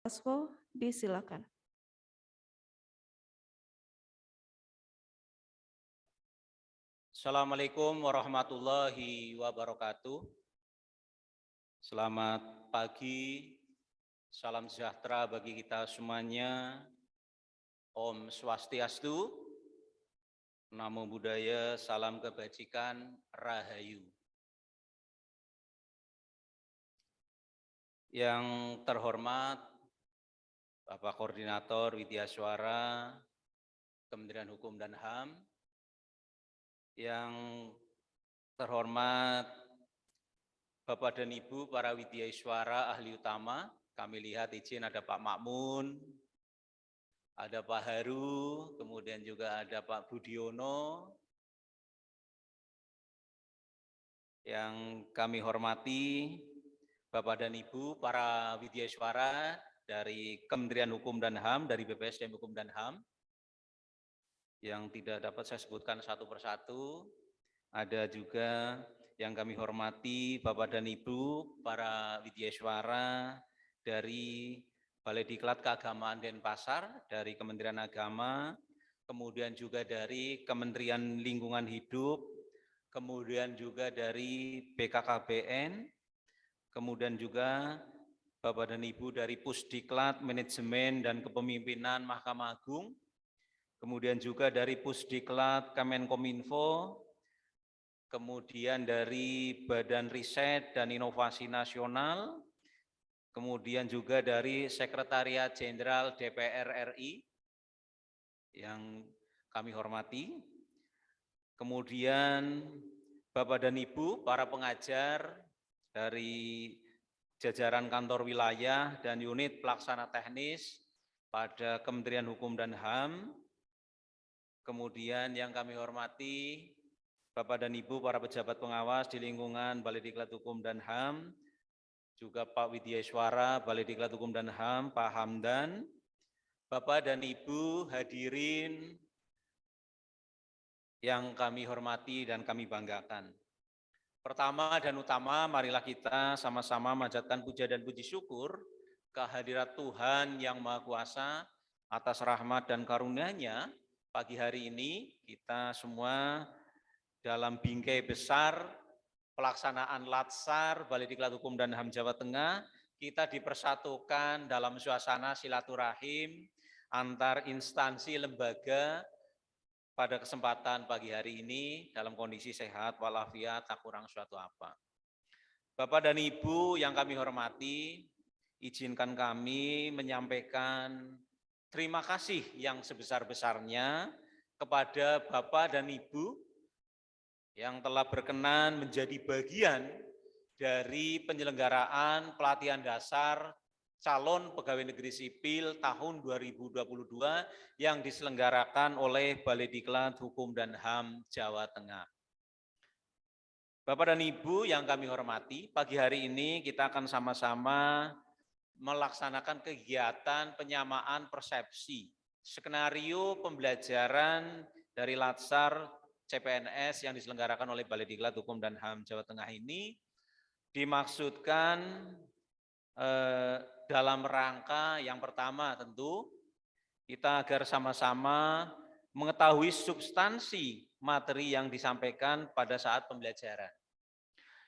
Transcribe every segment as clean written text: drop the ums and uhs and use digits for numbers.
Aswo, disilakan. Assalamualaikum warahmatullahi wabarakatuh. Selamat pagi, salam sejahtera bagi kita semuanya. Om Swastiastu, Namo Buddhaya, salam kebajikan, Rahayu. Yang terhormat Bapak Koordinator Widya Suara, Kementerian Hukum dan HAM, yang terhormat Bapak dan Ibu para Widyaiswara ahli utama, kami lihat izin ada Pak Makmun, ada Pak Haru, kemudian juga ada Pak Budiono. Yang kami hormati Bapak dan Ibu para Widyaiswara dari Kementerian Hukum dan HAM, dari BPSDM Hukum dan HAM, yang tidak dapat saya sebutkan satu persatu. Ada juga yang kami hormati Bapak dan Ibu para Widyaiswara dari Balai Diklat Keagamaan Denpasar, dari Kementerian Agama, kemudian juga dari Kementerian Lingkungan Hidup, kemudian juga dari BKKBN, kemudian juga Bapak dan Ibu dari Pusdiklat Manajemen dan Kepemimpinan Mahkamah Agung, kemudian juga dari Pusdiklat Kemenkominfo, kemudian dari Badan Riset dan Inovasi Nasional, kemudian juga dari Sekretariat Jenderal DPR RI yang kami hormati, kemudian Bapak dan Ibu para pengajar dari jajaran kantor wilayah dan unit pelaksana teknis pada Kementerian Hukum dan HAM, kemudian yang kami hormati Bapak dan Ibu para pejabat pengawas di lingkungan Balai Diklat Hukum dan HAM, juga Pak Widyaiswara Balai Diklat Hukum dan HAM, Pak Hamdan, Bapak dan Ibu hadirin yang kami hormati dan kami banggakan. Pertama dan utama, marilah kita sama-sama manjatkan puja dan puji syukur kehadirat Tuhan Yang Maha Kuasa atas rahmat dan karunia-Nya. Pagi hari ini kita semua dalam bingkai besar pelaksanaan Latsar Balai Diklat Hukum dan HAM Jawa Tengah, kita dipersatukan dalam suasana silaturahim antar instansi lembaga pada kesempatan pagi hari ini dalam kondisi sehat walafiat, tak kurang suatu apa. Bapak dan Ibu yang kami hormati, izinkan kami menyampaikan terima kasih yang sebesar-besarnya kepada Bapak dan Ibu yang telah berkenan menjadi bagian dari penyelenggaraan pelatihan dasar calon pegawai negeri sipil tahun 2022 yang diselenggarakan oleh Balai Diklat Hukum dan HAM Jawa Tengah. Bapak dan Ibu yang kami hormati, pagi hari ini kita akan sama-sama melaksanakan kegiatan penyamaan persepsi skenario pembelajaran dari Latsar CPNS yang diselenggarakan oleh Balai Diklat Hukum dan HAM Jawa Tengah ini dimaksudkan dalam rangka yang pertama tentu kita agar sama-sama mengetahui substansi materi yang disampaikan pada saat pembelajaran.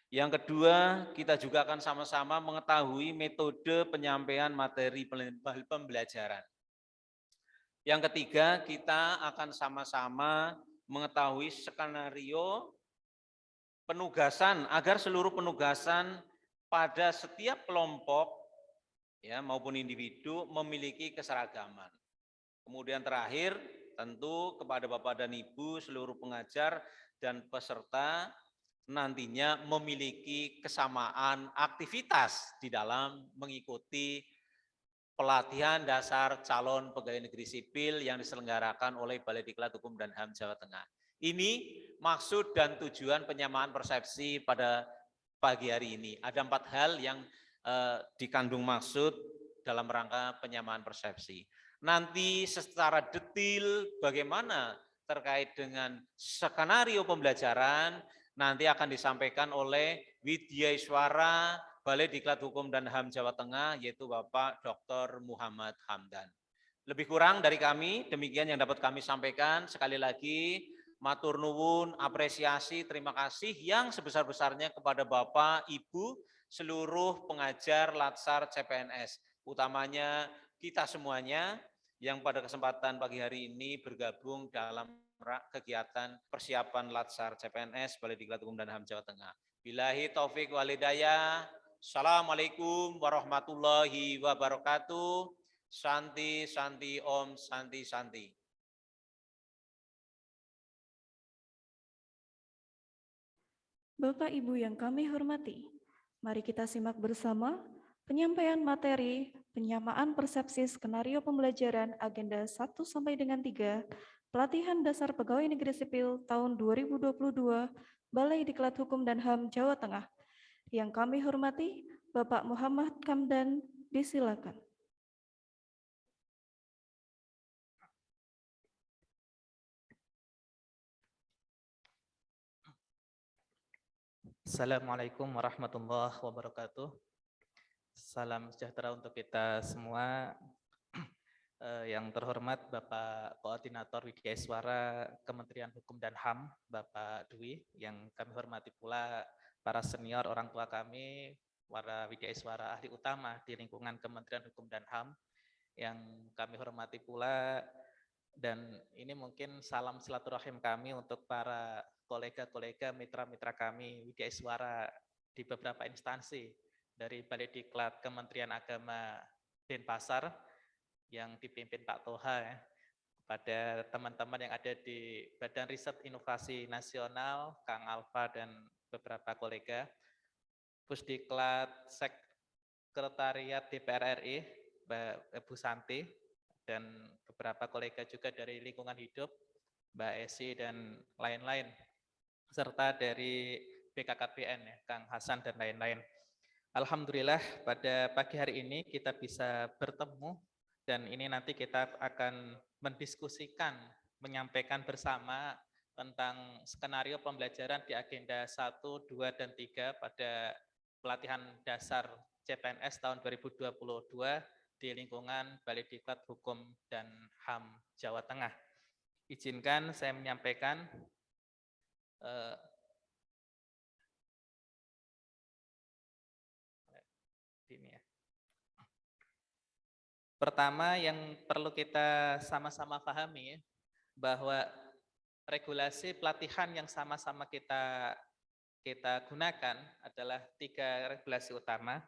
Yang kedua, kita juga akan sama-sama mengetahui metode penyampaian materi pembelajaran. Yang ketiga, kita akan sama-sama mengetahui skenario penugasan agar seluruh penugasan pada setiap kelompok ya maupun individu memiliki keseragaman. Kemudian terakhir, tentu kepada Bapak dan Ibu seluruh pengajar dan peserta nantinya memiliki kesamaan aktivitas di dalam mengikuti pelatihan dasar calon pegawai negeri sipil yang diselenggarakan oleh Balai Diklat Hukum dan HAM Jawa Tengah. Ini maksud dan tujuan penyamaan persepsi pada pagi hari ini. Ada 4 hal yang dikandung maksud dalam rangka penyamaan persepsi. Nanti secara detail bagaimana terkait dengan skenario pembelajaran nanti akan disampaikan oleh Widyaiswara Balai Diklat Hukum dan HAM Jawa Tengah, yaitu Bapak Dr. Muhammad Hamdan. Lebih kurang dari kami, demikian yang dapat kami sampaikan. Sekali lagi, matur nuwun, apresiasi, terima kasih yang sebesar-besarnya kepada Bapak, Ibu, seluruh pengajar Latsar CPNS, utamanya kita semuanya yang pada kesempatan pagi hari ini bergabung dalam kegiatan persiapan Latsar CPNS Balai Diklat Hukum dan HAM Jawa Tengah. Billahi taufik walhidayah. Assalamualaikum warahmatullahi wabarakatuh. Santi, Santi, Om, Santi, Santi. Bapak Ibu yang kami hormati, mari kita simak bersama penyampaian materi penyamaan persepsi skenario pembelajaran agenda 1 sampai dengan 3 pelatihan dasar pegawai negeri sipil tahun 2022 Balai Diklat Hukum dan HAM Jawa Tengah. Yang kami hormati Bapak Muhammad Hamdan, disilakan. Assalamualaikum warahmatullahi wabarakatuh. Salam sejahtera untuk kita semua. Yang terhormat Bapak Koordinator Widya Iswara Kementerian Hukum dan HAM, Bapak Dwi, yang kami hormati pula para senior orang tua kami, para Widya Iswara ahli utama di lingkungan Kementerian Hukum dan HAM, yang kami hormati pula. Dan ini mungkin salam silaturahim kami untuk para kolega-kolega, mitra-mitra kami Widya Iswara di beberapa instansi, dari Balai Diklat Kementerian Agama Denpasar yang dipimpin Pak Toha, ya, pada teman-teman yang ada di Badan Riset Inovasi Nasional, Kang Alfa dan beberapa kolega, Pusdiklat Sekretariat DPR RI, Mbak Bu Santi, dan beberapa kolega juga dari lingkungan hidup, Mbak Esi dan lain-lain, serta dari BKKBN, ya, Kang Hasan dan lain-lain. Alhamdulillah pada pagi hari ini kita bisa bertemu, dan ini nanti kita akan mendiskusikan, menyampaikan bersama tentang skenario pembelajaran di agenda 1, 2, dan 3 pada pelatihan dasar CPNS tahun 2022 di lingkungan Balai Diklat Hukum dan HAM Jawa Tengah. Izinkan saya menyampaikan ini, ya. Pertama yang perlu kita sama-sama pahami, bahwa regulasi pelatihan yang sama-sama kita gunakan adalah 3 regulasi utama.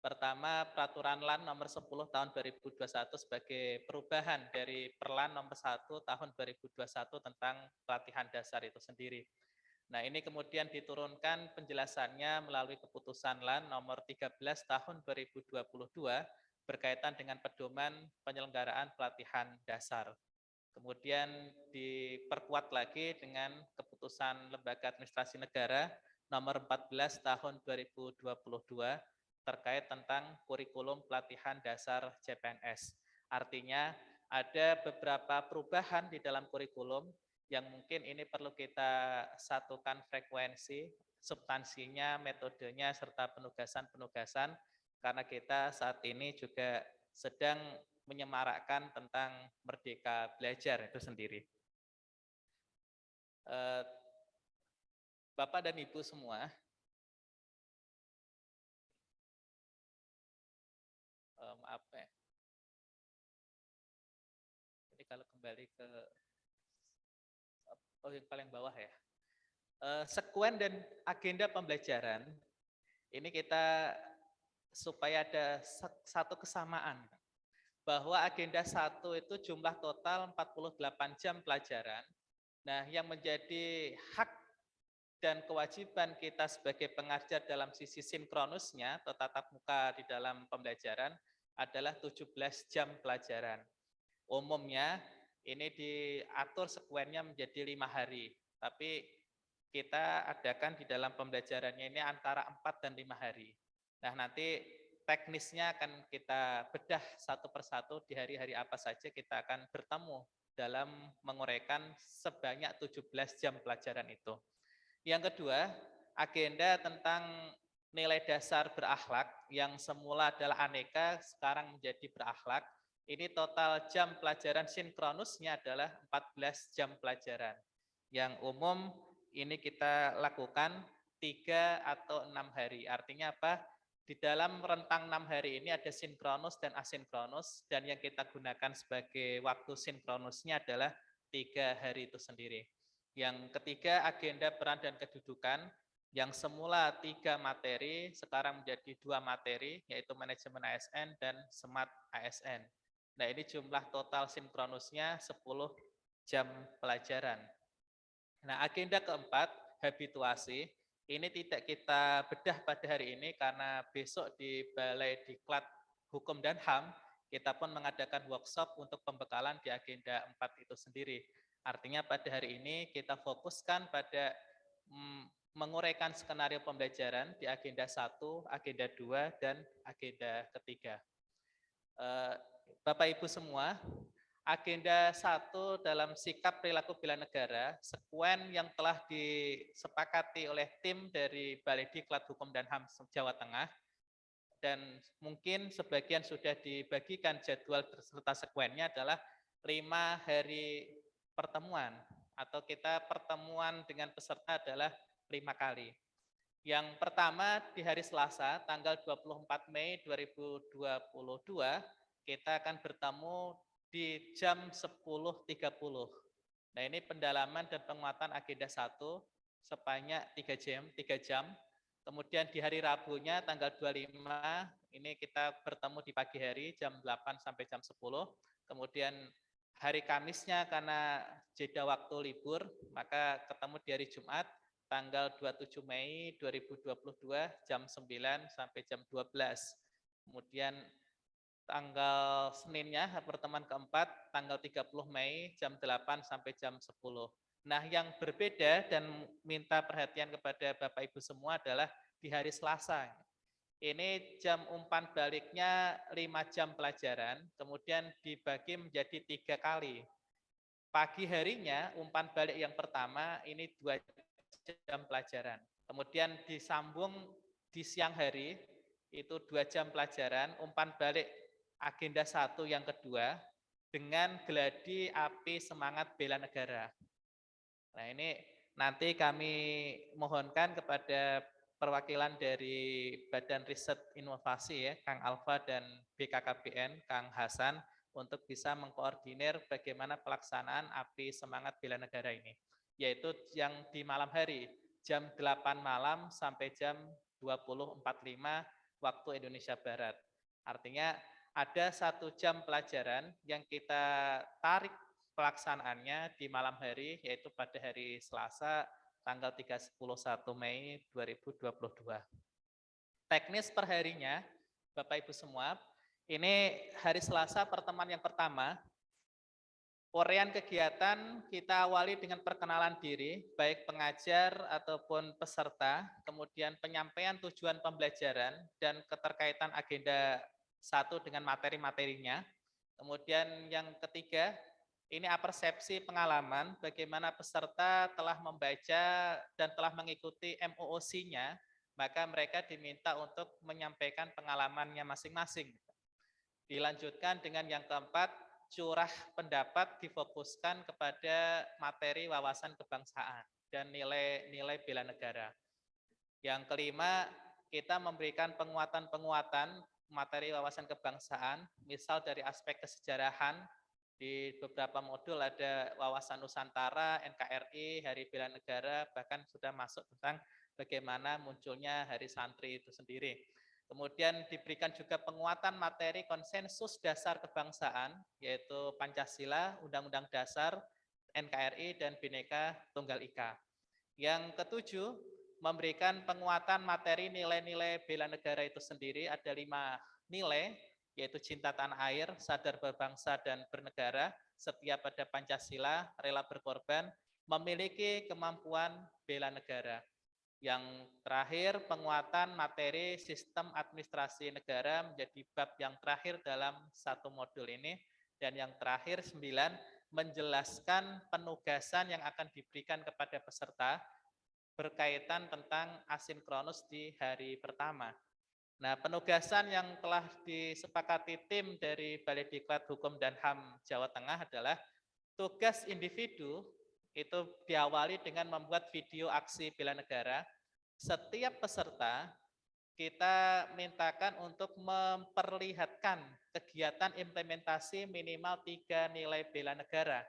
Pertama, Peraturan LAN nomor 10 tahun 2021 sebagai perubahan dari Perlan nomor 1 tahun 2021 tentang pelatihan dasar itu sendiri. Nah, ini kemudian diturunkan penjelasannya melalui keputusan LAN nomor 13 tahun 2022 berkaitan dengan pedoman penyelenggaraan pelatihan dasar. Kemudian diperkuat lagi dengan keputusan Lembaga Administrasi Negara nomor 14 tahun 2022 terkait tentang kurikulum pelatihan dasar CPNS. Artinya ada beberapa perubahan di dalam kurikulum yang mungkin ini perlu kita satukan frekuensi, substansinya, metodenya, serta penugasan-penugasan, karena kita saat ini juga sedang menyemarakkan tentang Merdeka Belajar itu sendiri. Bapak dan Ibu semua, maaf ya. Jadi kalau kembali ke yang paling bawah ya. Sekuen dan agenda pembelajaran ini kita supaya ada satu kesamaan, bahwa agenda 1 itu jumlah total 48 jam pelajaran. Nah, yang menjadi hak dan kewajiban kita sebagai pengajar dalam sisi sinkronusnya atau tatap muka di dalam pembelajaran adalah 17 jam pelajaran. Umumnya ini diatur sekuennya menjadi 5 hari, tapi kita adakan di dalam pembelajarannya ini antara 4 dan 5 hari. Nah, nanti teknisnya akan kita bedah satu persatu di hari-hari apa saja kita akan bertemu dalam menguraikan sebanyak 17 jam pelajaran itu. Yang kedua, agenda tentang nilai dasar berakhlak yang semula adalah aneka, sekarang menjadi berakhlak. Ini total jam pelajaran sinkronusnya adalah 14 jam pelajaran. Yang umum ini kita lakukan 3 atau 6 hari. Artinya apa? Di dalam rentang 6 hari ini ada sinkronus dan asinkronus, dan yang kita gunakan sebagai waktu sinkronusnya adalah 3 hari itu sendiri. Yang ketiga, agenda peran dan kedudukan, yang semula 3 materi, sekarang menjadi 2 materi, yaitu manajemen ASN dan SMART ASN. Nah, ini jumlah total sinkronusnya 10 jam pelajaran. Nah, agenda keempat, habituasi, ini tidak kita bedah pada hari ini karena besok di Balai Diklat Hukum dan HAM, kita pun mengadakan workshop untuk pembekalan di agenda 4 itu sendiri. Artinya pada hari ini kita fokuskan pada menguraikan skenario pembelajaran di agenda 1, agenda 2, dan agenda ketiga. Bapak Ibu semua, agenda 1 dalam sikap perilaku bela negara, sekuen yang telah disepakati oleh tim dari Balai Diklat Hukum dan HAM Jawa Tengah, dan mungkin sebagian sudah dibagikan jadwal serta sekuennya adalah 5 hari pertemuan, atau kita pertemuan dengan peserta adalah 5 kali. Yang pertama di hari Selasa, tanggal 24 Mei 2022, kita akan bertemu di jam 10.30. Nah, ini pendalaman dan penguatan agenda 1 sebanyak 3 jam. Kemudian di hari Rabunya tanggal 25, ini kita bertemu di pagi hari jam 8 sampai jam 10. Kemudian hari Kamisnya karena jeda waktu libur, maka ketemu di hari Jumat tanggal 27 Mei 2022 jam 9 sampai jam 12. Kemudian tanggal Seninnya pertemuan keempat tanggal 30 Mei jam 8 sampai jam 10. Nah, yang berbeda dan minta perhatian kepada Bapak Ibu semua adalah di hari Selasa. Ini jam umpan baliknya 5 jam pelajaran, kemudian dibagi menjadi 3 kali. Pagi harinya umpan balik yang pertama ini 2 jam pelajaran. Kemudian disambung di siang hari itu 2 jam pelajaran, umpan balik agenda 1 yang kedua dengan geladi api semangat bela negara. Nah, ini nanti kami mohonkan kepada perwakilan dari Badan Riset Inovasi ya, Kang Alfa, dan BKKBN, Kang Hasan, untuk bisa mengkoordinir bagaimana pelaksanaan api semangat bela negara ini, yaitu yang di malam hari, jam 8 malam sampai jam 20.45 waktu Indonesia Barat. Artinya ada 1 jam pelajaran yang kita tarik pelaksanaannya di malam hari, yaitu pada hari Selasa tanggal 31 Mei 2022. Teknis perharinya, Bapak Ibu semua, ini hari Selasa pertemuan yang pertama. Uraian kegiatan kita awali dengan perkenalan diri, baik pengajar ataupun peserta, kemudian penyampaian tujuan pembelajaran dan keterkaitan agenda 1 dengan materi-materinya. Kemudian yang ketiga, ini persepsi pengalaman, bagaimana peserta telah membaca dan telah mengikuti MOOC-nya, maka mereka diminta untuk menyampaikan pengalamannya masing-masing. Dilanjutkan dengan yang keempat, curah pendapat difokuskan kepada materi wawasan kebangsaan dan nilai-nilai bela negara. Yang kelima, kita memberikan penguatan-penguatan materi wawasan kebangsaan, misal dari aspek kesejarahan. Di beberapa modul ada wawasan Nusantara, NKRI, Hari Bela Negara, bahkan sudah masuk tentang bagaimana munculnya Hari Santri itu sendiri. Kemudian diberikan juga penguatan materi konsensus dasar kebangsaan, yaitu Pancasila, Undang-Undang Dasar, NKRI, dan Bhinneka Tunggal Ika. Yang ketujuh, memberikan penguatan materi nilai-nilai bela negara itu sendiri, ada 5 nilai, yaitu cinta tanah air, sadar berbangsa dan bernegara, setia pada Pancasila, rela berkorban, memiliki kemampuan bela negara. Yang terakhir, penguatan materi sistem administrasi negara menjadi bab yang terakhir dalam 1 modul ini. Dan yang terakhir 9, menjelaskan penugasan yang akan diberikan kepada peserta berkaitan tentang asinkronus di hari pertama. Nah, penugasan yang telah disepakati tim dari Balai Diklat Hukum dan HAM Jawa Tengah adalah tugas individu itu diawali dengan membuat video aksi bela negara. Setiap peserta kita mintakan untuk memperlihatkan kegiatan implementasi minimal 3 nilai bela negara.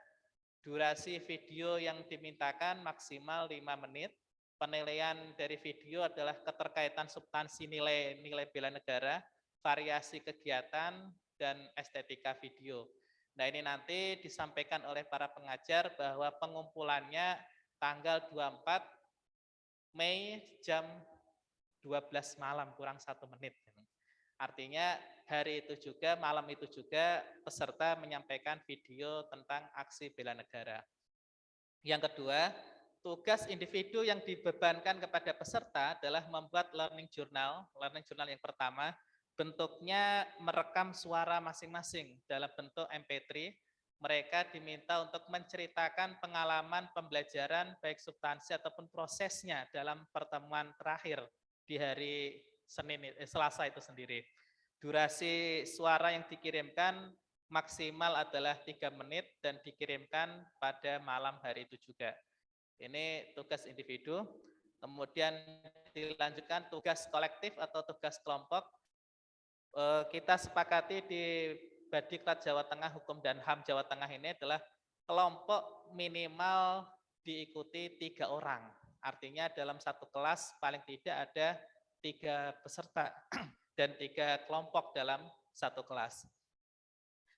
Durasi video yang dimintakan maksimal 5 menit. Penilaian dari video adalah keterkaitan substansi nilai bela negara, variasi kegiatan, dan estetika video. Nah, ini nanti disampaikan oleh para pengajar bahwa pengumpulannya tanggal 24 Mei jam 12 malam kurang 1 menit. Artinya hari itu juga, malam itu juga peserta menyampaikan video tentang aksi bela negara. Yang kedua, tugas individu yang dibebankan kepada peserta adalah membuat learning journal. Learning journal yang pertama, bentuknya merekam suara masing-masing dalam bentuk MP3. Mereka diminta untuk menceritakan pengalaman pembelajaran baik substansi ataupun prosesnya dalam pertemuan terakhir di hari Selasa itu sendiri. Durasi suara yang dikirimkan maksimal adalah 3 menit dan dikirimkan pada malam hari itu juga. Ini tugas individu. Kemudian dilanjutkan tugas kolektif atau tugas kelompok. Kita sepakati di Badiklat Jawa Tengah Hukum dan HAM Jawa Tengah ini adalah kelompok minimal diikuti 3 orang. Artinya dalam satu kelas paling tidak ada 3 peserta dan 3 kelompok dalam satu kelas.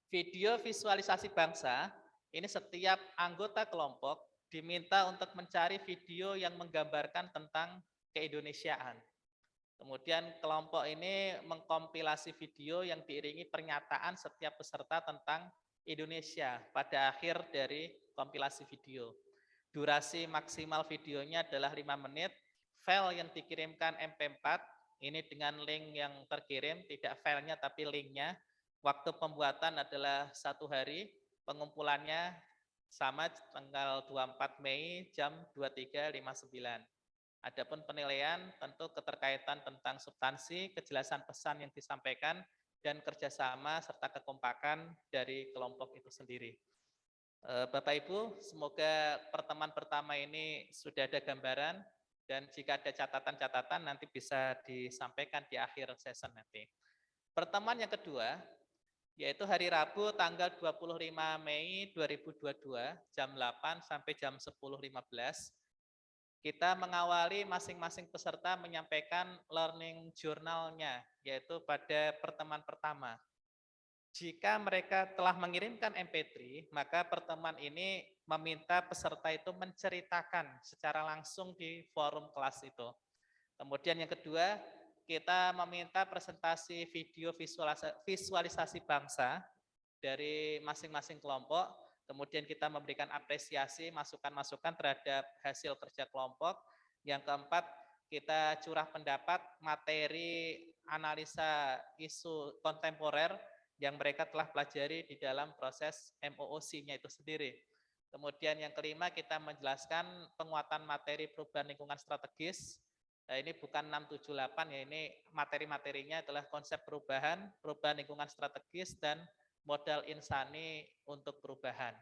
Video visualisasi bangsa, ini setiap anggota kelompok diminta untuk mencari video yang menggambarkan tentang keindonesiaan. Kemudian kelompok ini mengkompilasi video yang diiringi pernyataan setiap peserta tentang Indonesia pada akhir dari kompilasi video. Durasi maksimal videonya adalah 5 menit, file yang dikirimkan MP4, ini dengan link yang terkirim, tidak filenya tapi linknya. Waktu pembuatan adalah 1 hari, pengumpulannya sama tanggal 24 Mei jam 23.59. Adapun penilaian tentu keterkaitan tentang substansi, kejelasan pesan yang disampaikan, dan kerjasama serta kekompakan dari kelompok itu sendiri. Bapak Ibu, semoga pertemuan pertama ini sudah ada gambaran, dan jika ada catatan-catatan nanti bisa disampaikan di akhir session nanti. Pertemuan yang kedua, yaitu hari Rabu tanggal 25 Mei 2022 jam 8 sampai jam 10.15. Kita mengawali masing-masing peserta menyampaikan learning journal-nya, yaitu pada pertemuan pertama. Jika mereka telah mengirimkan MP3, maka pertemuan ini meminta peserta itu menceritakan secara langsung di forum kelas itu. Kemudian yang kedua, kita meminta presentasi video visualisasi bangsa dari masing-masing kelompok. Kemudian kita memberikan apresiasi, masukan-masukan terhadap hasil kerja kelompok. Yang keempat, kita curah pendapat materi analisa isu kontemporer yang mereka telah pelajari di dalam proses MOOC-nya itu sendiri. Kemudian yang kelima, kita menjelaskan penguatan materi perubahan lingkungan strategis. Nah, ini bukan 678 ya, ini materi-materinya adalah konsep perubahan lingkungan strategis dan modal insani untuk perubahan.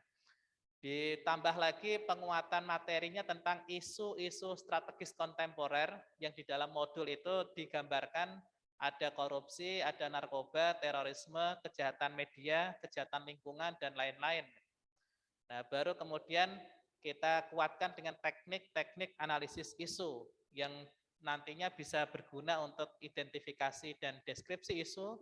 Ditambah lagi penguatan materinya tentang isu-isu strategis kontemporer yang di dalam modul itu digambarkan ada korupsi, ada narkoba, terorisme, kejahatan media, kejahatan lingkungan, dan lain-lain. Nah, baru kemudian kita kuatkan dengan teknik-teknik analisis isu yang nantinya bisa berguna untuk identifikasi dan deskripsi isu,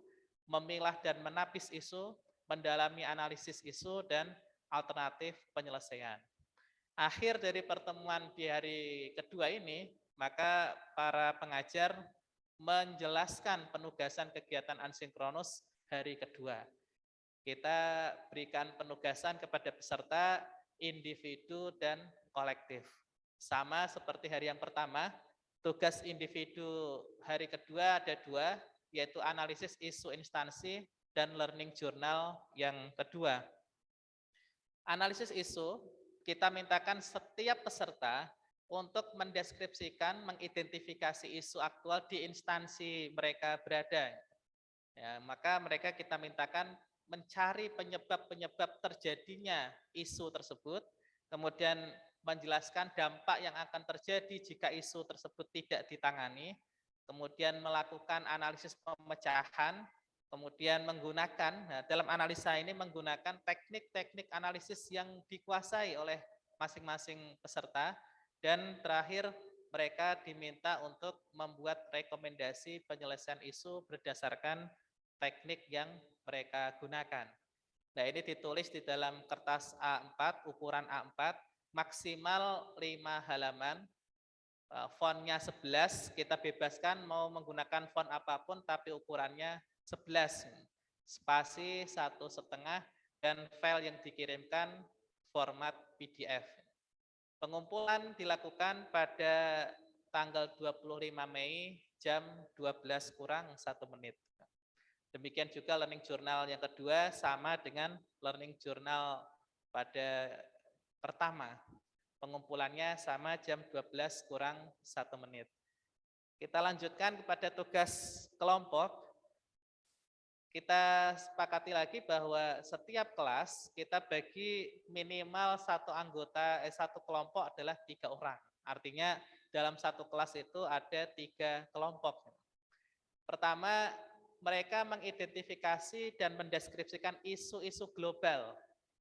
memilah dan menapis isu, mendalami analisis isu, dan alternatif penyelesaian. Akhir dari pertemuan di hari kedua ini, maka para pengajar menjelaskan penugasan kegiatan asinkronus hari kedua. Kita berikan penugasan kepada peserta, individu, dan kolektif. Sama seperti hari yang pertama, tugas individu hari kedua ada 2, yaitu analisis isu instansi dan learning journal yang kedua. Analisis isu, kita mintakan setiap peserta untuk mendeskripsikan, mengidentifikasi isu aktual di instansi mereka berada. Ya, maka mereka kita mintakan mencari penyebab-penyebab terjadinya isu tersebut, kemudian menjelaskan dampak yang akan terjadi jika isu tersebut tidak ditangani, kemudian melakukan analisis pemecahan, kemudian menggunakan, nah, dalam analisa ini menggunakan teknik-teknik analisis yang dikuasai oleh masing-masing peserta, dan terakhir mereka diminta untuk membuat rekomendasi penyelesaian isu berdasarkan teknik yang mereka gunakan. Nah, ini ditulis di dalam kertas A4, ukuran A4, maksimal 5 halaman, fontnya 11, kita bebaskan mau menggunakan font apapun, tapi ukurannya 11, spasi 1,5, dan file yang dikirimkan format PDF. Pengumpulan dilakukan pada tanggal 25 Mei jam 12 kurang 1 menit. Demikian juga learning journal yang kedua sama dengan learning journal pada pertama. Pengumpulannya sama jam 12 kurang 1 menit. Kita lanjutkan kepada tugas kelompok. Kita sepakati lagi bahwa setiap kelas kita bagi minimal satu kelompok adalah 3 orang. Artinya dalam satu kelas itu ada 3 kelompok. Pertama, mereka mengidentifikasi dan mendeskripsikan isu-isu global.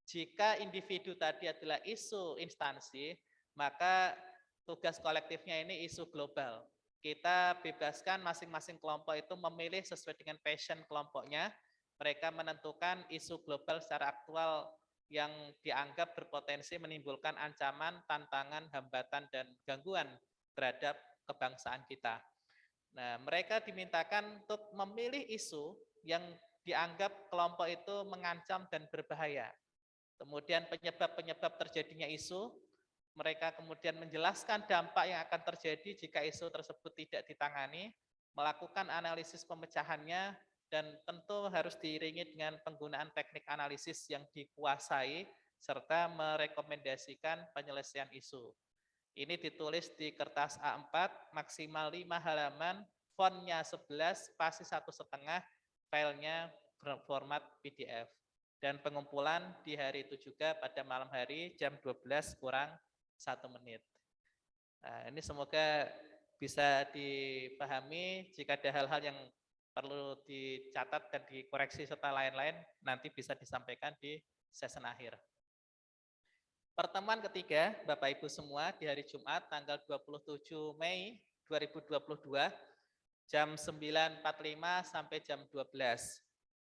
Jika individu tadi adalah isu instansi, maka tugas kolektifnya ini isu global. Kita bebaskan masing-masing kelompok itu memilih sesuai dengan passion kelompoknya. Mereka menentukan isu global secara aktual yang dianggap berpotensi menimbulkan ancaman, tantangan, hambatan, dan gangguan terhadap kebangsaan kita. Nah, mereka dimintakan untuk memilih isu yang dianggap kelompok itu mengancam dan berbahaya. Kemudian penyebab-penyebab terjadinya isu, mereka kemudian menjelaskan dampak yang akan terjadi jika isu tersebut tidak ditangani, melakukan analisis pemecahannya, dan tentu harus diiringi dengan penggunaan teknik analisis yang dikuasai, serta merekomendasikan penyelesaian isu. Ini ditulis di kertas A4, maksimal 5 halaman, fontnya 11, spasi 1,5, filenya format PDF. Dan pengumpulan di hari itu juga pada malam hari jam 12 kurang 1 menit. Nah, ini semoga bisa dipahami. Jika ada hal-hal yang perlu dicatat dan dikoreksi serta lain-lain, nanti bisa disampaikan di sesi akhir. Pertemuan ketiga, Bapak Ibu semua, di hari Jumat tanggal 27 Mei 2022, jam 9.45 sampai jam 12.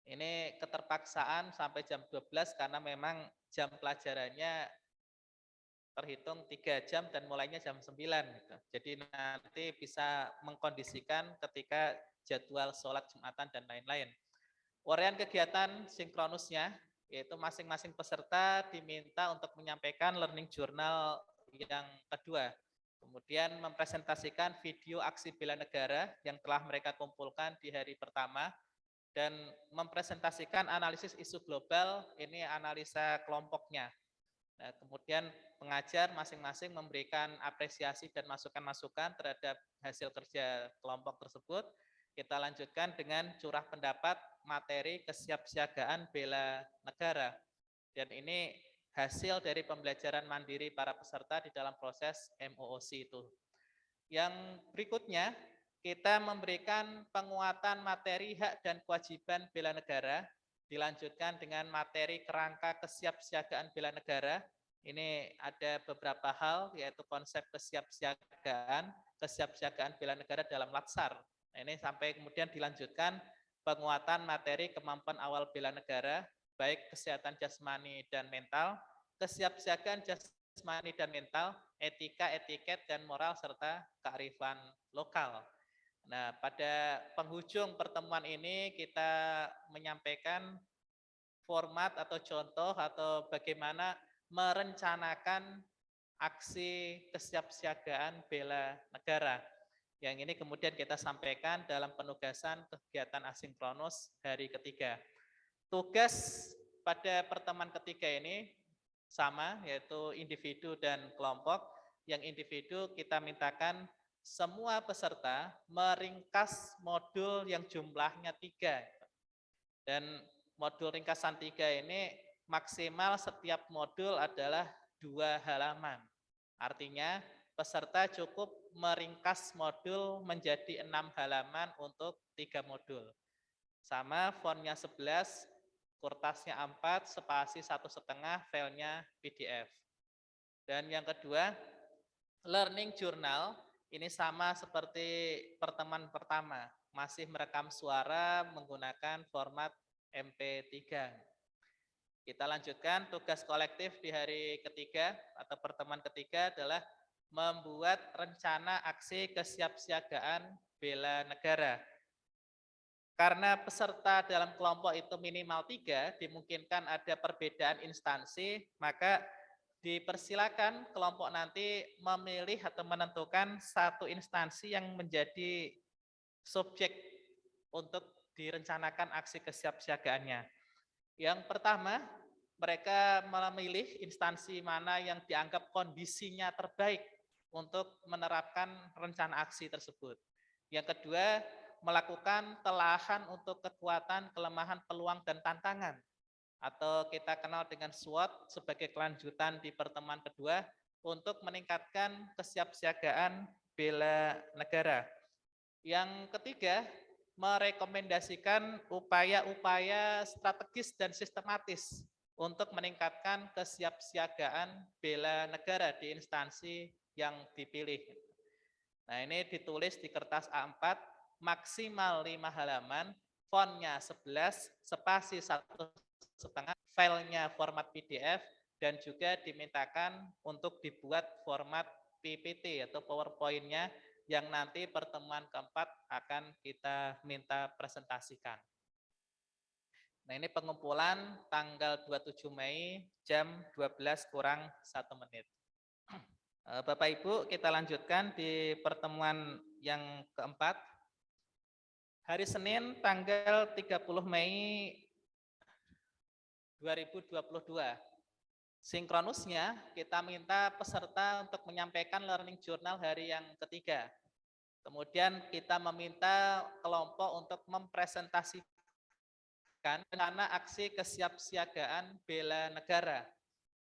Ini keterpaksaan sampai jam 12 karena memang jam pelajarannya terhitung 3 jam dan mulainya jam 9. Gitu. Jadi nanti bisa mengkondisikan ketika jadwal sholat Jumatan dan lain-lain. Uraian kegiatan sinkronusnya, yaitu masing-masing peserta diminta untuk menyampaikan learning journal yang kedua. Kemudian mempresentasikan video aksi bela negara yang telah mereka kumpulkan di hari pertama, dan mempresentasikan analisis isu global, ini analisa kelompoknya. Nah, kemudian pengajar masing-masing memberikan apresiasi dan masukan-masukan terhadap hasil kerja kelompok tersebut. Kita lanjutkan dengan curah pendapat materi kesiapsiagaan bela negara. Dan ini hasil dari pembelajaran mandiri para peserta di dalam proses MOOC itu. Yang berikutnya, kita memberikan penguatan materi hak dan kewajiban bela negara, dilanjutkan dengan materi kerangka kesiapsiagaan bela negara. Ini ada beberapa hal, yaitu konsep kesiapsiagaan bela negara dalam Latsar. Nah, ini sampai kemudian dilanjutkan penguatan materi kemampuan awal bela negara, baik kesehatan jasmani dan mental, kesiapsiagaan jasmani dan mental, etika, etiket, dan moral, serta kearifan lokal. Nah, pada penghujung pertemuan ini kita menyampaikan format atau contoh atau bagaimana merencanakan aksi kesiapsiagaan bela negara. Yang ini kemudian kita sampaikan dalam penugasan kegiatan asinkronus hari ketiga. Tugas pada pertemuan ketiga ini sama, yaitu individu dan kelompok. yang individu kita mintakan semua peserta meringkas modul yang jumlahnya 3. Dan modul ringkasan 3 ini maksimal setiap modul adalah 2 halaman. Artinya peserta cukup meringkas modul menjadi 6 halaman untuk 3 modul. Sama fontnya 11, kertasnya 4, spasi 1,5, filenya PDF. Dan yang kedua, learning journal ini sama seperti pertemuan pertama, masih merekam suara menggunakan format MP3. Kita lanjutkan tugas kolektif di hari ketiga atau pertemuan ketiga adalah membuat rencana aksi kesiapsiagaan bela negara. Karena peserta dalam kelompok itu minimal 3, dimungkinkan ada perbedaan instansi, maka dipersilakan kelompok nanti memilih atau menentukan satu instansi yang menjadi subjek untuk direncanakan aksi kesiapsiagaannya. Yang pertama, mereka memilih instansi mana yang dianggap kondisinya terbaik untuk menerapkan rencana aksi tersebut. Yang kedua, melakukan telahan untuk kekuatan, kelemahan, peluang, dan tantangan. Atau kita kenal dengan SWOT sebagai kelanjutan di pertemuan kedua untuk meningkatkan kesiapsiagaan bela negara. Yang ketiga, merekomendasikan upaya-upaya strategis dan sistematis untuk meningkatkan kesiapsiagaan bela negara di instansi yang dipilih. Nah, ini ditulis di kertas A4 maksimal 5 halaman, fontnya 11, spasi 1,5, filenya format PDF, dan juga dimintakan untuk dibuat format PPT atau PowerPoint-nya yang nanti pertemuan keempat akan kita minta presentasikan. Nah, ini pengumpulan tanggal 27 Mei jam 12 kurang 1 menit. Bapak Ibu, kita lanjutkan di pertemuan yang keempat. Hari Senin tanggal 30 Mei 2022. Sinkronusnya kita minta peserta untuk menyampaikan learning journal hari yang ketiga. Kemudian kita meminta kelompok untuk mempresentasikan rencana aksi kesiapsiagaan bela negara.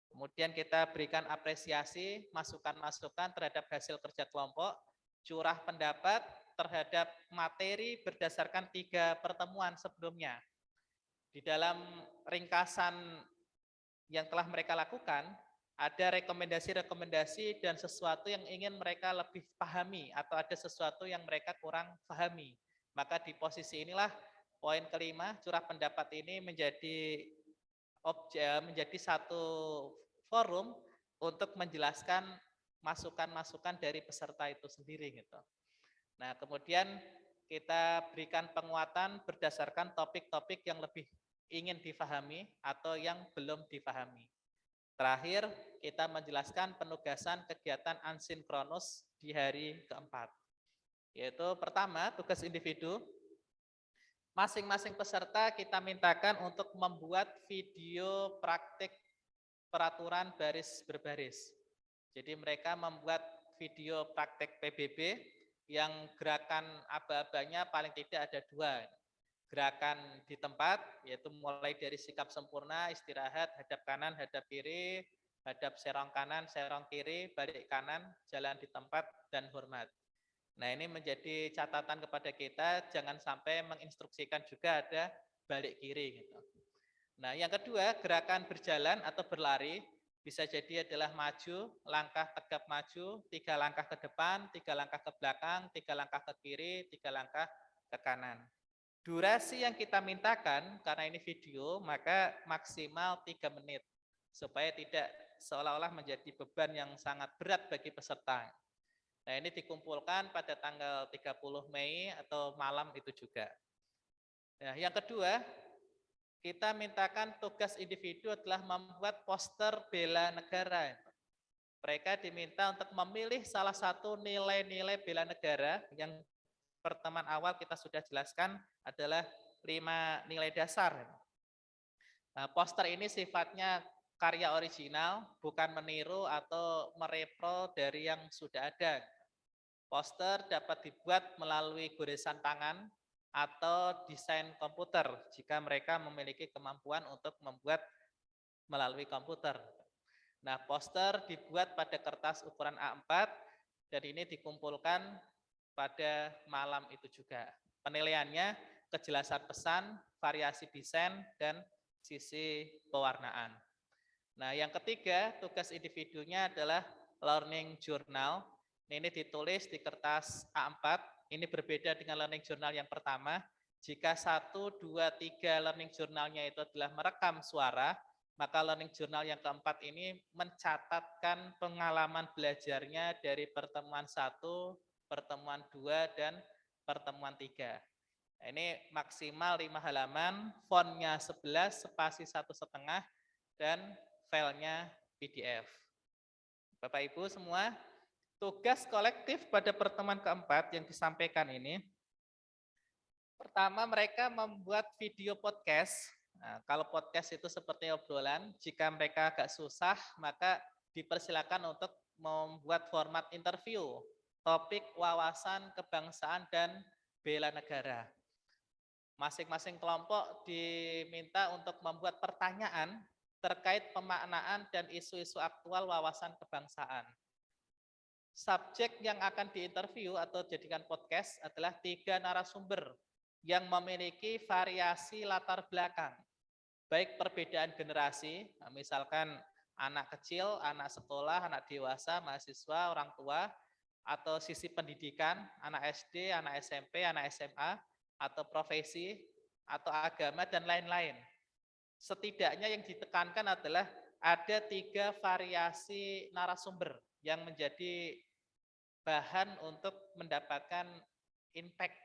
Kemudian kita berikan apresiasi, masukan-masukan terhadap hasil kerja kelompok, curah pendapat terhadap materi berdasarkan 3 pertemuan sebelumnya. Di dalam ringkasan yang telah mereka lakukan, ada rekomendasi-rekomendasi dan sesuatu yang ingin mereka lebih pahami atau ada sesuatu yang mereka kurang pahami. Maka di posisi inilah poin kelima, curah pendapat ini menjadi satu forum untuk menjelaskan masukan-masukan dari peserta itu sendiri gitu. Nah, kemudian kita berikan penguatan berdasarkan topik-topik yang lebih ingin difahami atau yang belum difahami. Terakhir, kita menjelaskan penugasan kegiatan asinkronus di hari keempat. Yaitu pertama, tugas individu. Masing-masing peserta kita mintakan untuk membuat video praktik peraturan baris berbaris. Jadi mereka membuat video praktik PBB yang gerakan aba-abanya paling tidak ada 2. Gerakan di tempat, yaitu mulai dari sikap sempurna, istirahat, hadap kanan, hadap kiri, hadap serong kanan, serong kiri, balik kanan, jalan di tempat, dan hormat. Nah, ini menjadi catatan kepada kita, jangan sampai menginstruksikan juga ada balik kiri. Gitu. Nah, yang kedua, gerakan berjalan atau berlari, bisa jadi adalah maju, langkah tegap maju, 3 langkah ke depan, 3 langkah ke belakang, 3 langkah ke kiri, 3 langkah ke kanan. Durasi yang kita mintakan, karena ini video, maka maksimal 3 menit. Supaya tidak seolah-olah menjadi beban yang sangat berat bagi peserta. Nah, ini dikumpulkan pada tanggal 30 Mei atau malam itu juga. Nah, yang kedua, kita mintakan tugas individu adalah membuat poster bela negara. Mereka diminta untuk memilih salah satu nilai-nilai bela negara yang pertemuan awal kita sudah jelaskan adalah 5 nilai dasar. Nah, poster ini sifatnya karya original, bukan meniru atau merepro dari yang sudah ada. Poster dapat dibuat melalui goresan tangan atau desain komputer jika mereka memiliki kemampuan untuk membuat melalui komputer. Nah, poster dibuat pada kertas ukuran A4 dan ini dikumpulkan pada malam itu juga. Penilaiannya kejelasan pesan, variasi desain, dan sisi pewarnaan. Nah, yang ketiga, tugas individunya adalah learning journal. Ini ditulis di kertas A4. Ini berbeda dengan learning journal yang pertama. Jika 1, 2, 3 learning journalnya itu adalah merekam suara, maka learning journal yang keempat ini mencatatkan pengalaman belajarnya dari pertemuan 1, pertemuan 2, dan pertemuan 3. Ini maksimal 5 halaman, fontnya 11, spasi 1,5, dan filenya PDF. Bapak Ibu semua, tugas kolektif pada pertemuan keempat yang disampaikan ini, pertama mereka membuat video podcast. Nah, kalau podcast itu seperti obrolan, jika mereka agak susah, maka dipersilakan untuk membuat format interview, topik wawasan kebangsaan dan bela negara. Masing-masing kelompok diminta untuk membuat pertanyaan terkait pemaknaan dan isu-isu aktual wawasan kebangsaan. Subjek yang akan diinterview atau jadikan podcast adalah 3 narasumber yang memiliki variasi latar belakang, baik perbedaan generasi, misalkan anak kecil, anak sekolah, anak dewasa, mahasiswa, orang tua, atau sisi pendidikan, anak SD, anak SMP, anak SMA, atau profesi, atau agama, dan lain-lain. Setidaknya yang ditekankan adalah ada 3 variasi narasumber yang menjadi bahan untuk mendapatkan impact,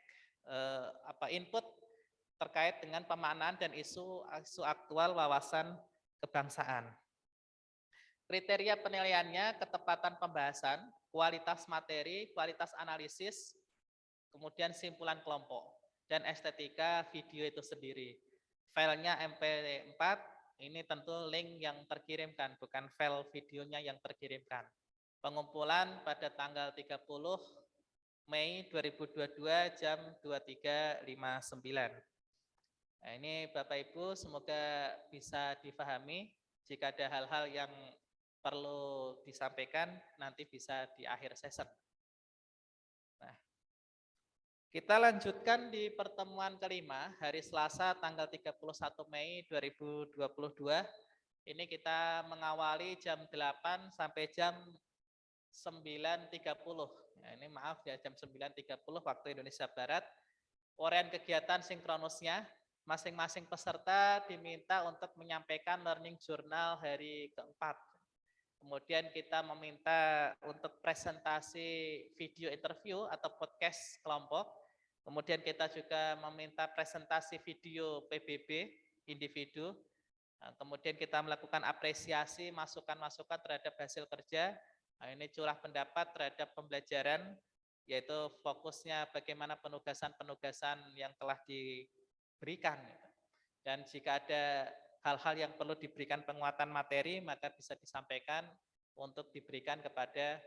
input terkait dengan pemaknaan dan isu aktual wawasan kebangsaan. Kriteria penilaiannya ketepatan pembahasan, kualitas materi, kualitas analisis, kemudian simpulan kelompok, dan estetika video itu sendiri. Filenya MP4, ini tentu link yang terkirimkan, bukan file videonya yang terkirimkan. Pengumpulan pada tanggal 30 Mei 2022 jam 23.59. Nah, ini Bapak Ibu semoga bisa difahami. Jika ada hal-hal yang perlu disampaikan, nanti bisa di akhir session. Nah, kita lanjutkan di pertemuan kelima, hari Selasa tanggal 31 Mei 2022. Ini kita mengawali jam 8 sampai jam 9.30. Nah, ini maaf ya, jam 9.30 waktu Indonesia Barat. Uraian kegiatan sinkronusnya, masing-masing peserta diminta untuk menyampaikan learning journal hari keempat. Kemudian kita meminta untuk presentasi video interview atau podcast kelompok. Kemudian kita juga meminta presentasi video PBB individu. Nah, kemudian kita melakukan apresiasi masukan-masukan terhadap hasil kerja. Nah, ini curah pendapat terhadap pembelajaran, yaitu fokusnya bagaimana penugasan-penugasan yang telah diberikan. Dan jika ada hal-hal yang perlu diberikan penguatan materi, maka bisa disampaikan untuk diberikan kepada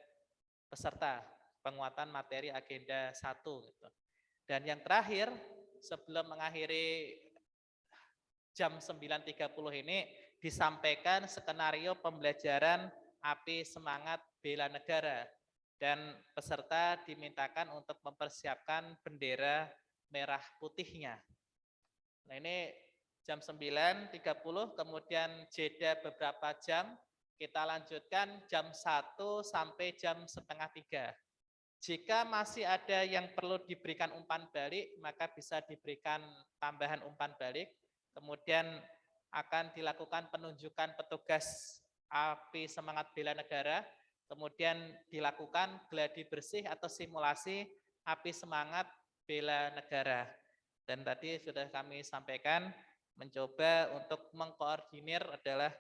peserta penguatan materi agenda 1. Gitu. Dan yang terakhir, sebelum mengakhiri jam 9.30 ini, disampaikan skenario pembelajaran API Semangat Bela Negara. Dan peserta dimintakan untuk mempersiapkan bendera merah putihnya. Nah, ini jam 9.30, kemudian jeda beberapa jam, kita lanjutkan jam 1 sampai jam setengah 3. Jika masih ada yang perlu diberikan umpan balik, maka bisa diberikan tambahan umpan balik. Kemudian akan dilakukan penunjukan petugas API Semangat Bela Negara, kemudian dilakukan gladi bersih atau simulasi API Semangat Bela Negara. Dan tadi sudah kami sampaikan, mencoba untuk mengkoordinir adalah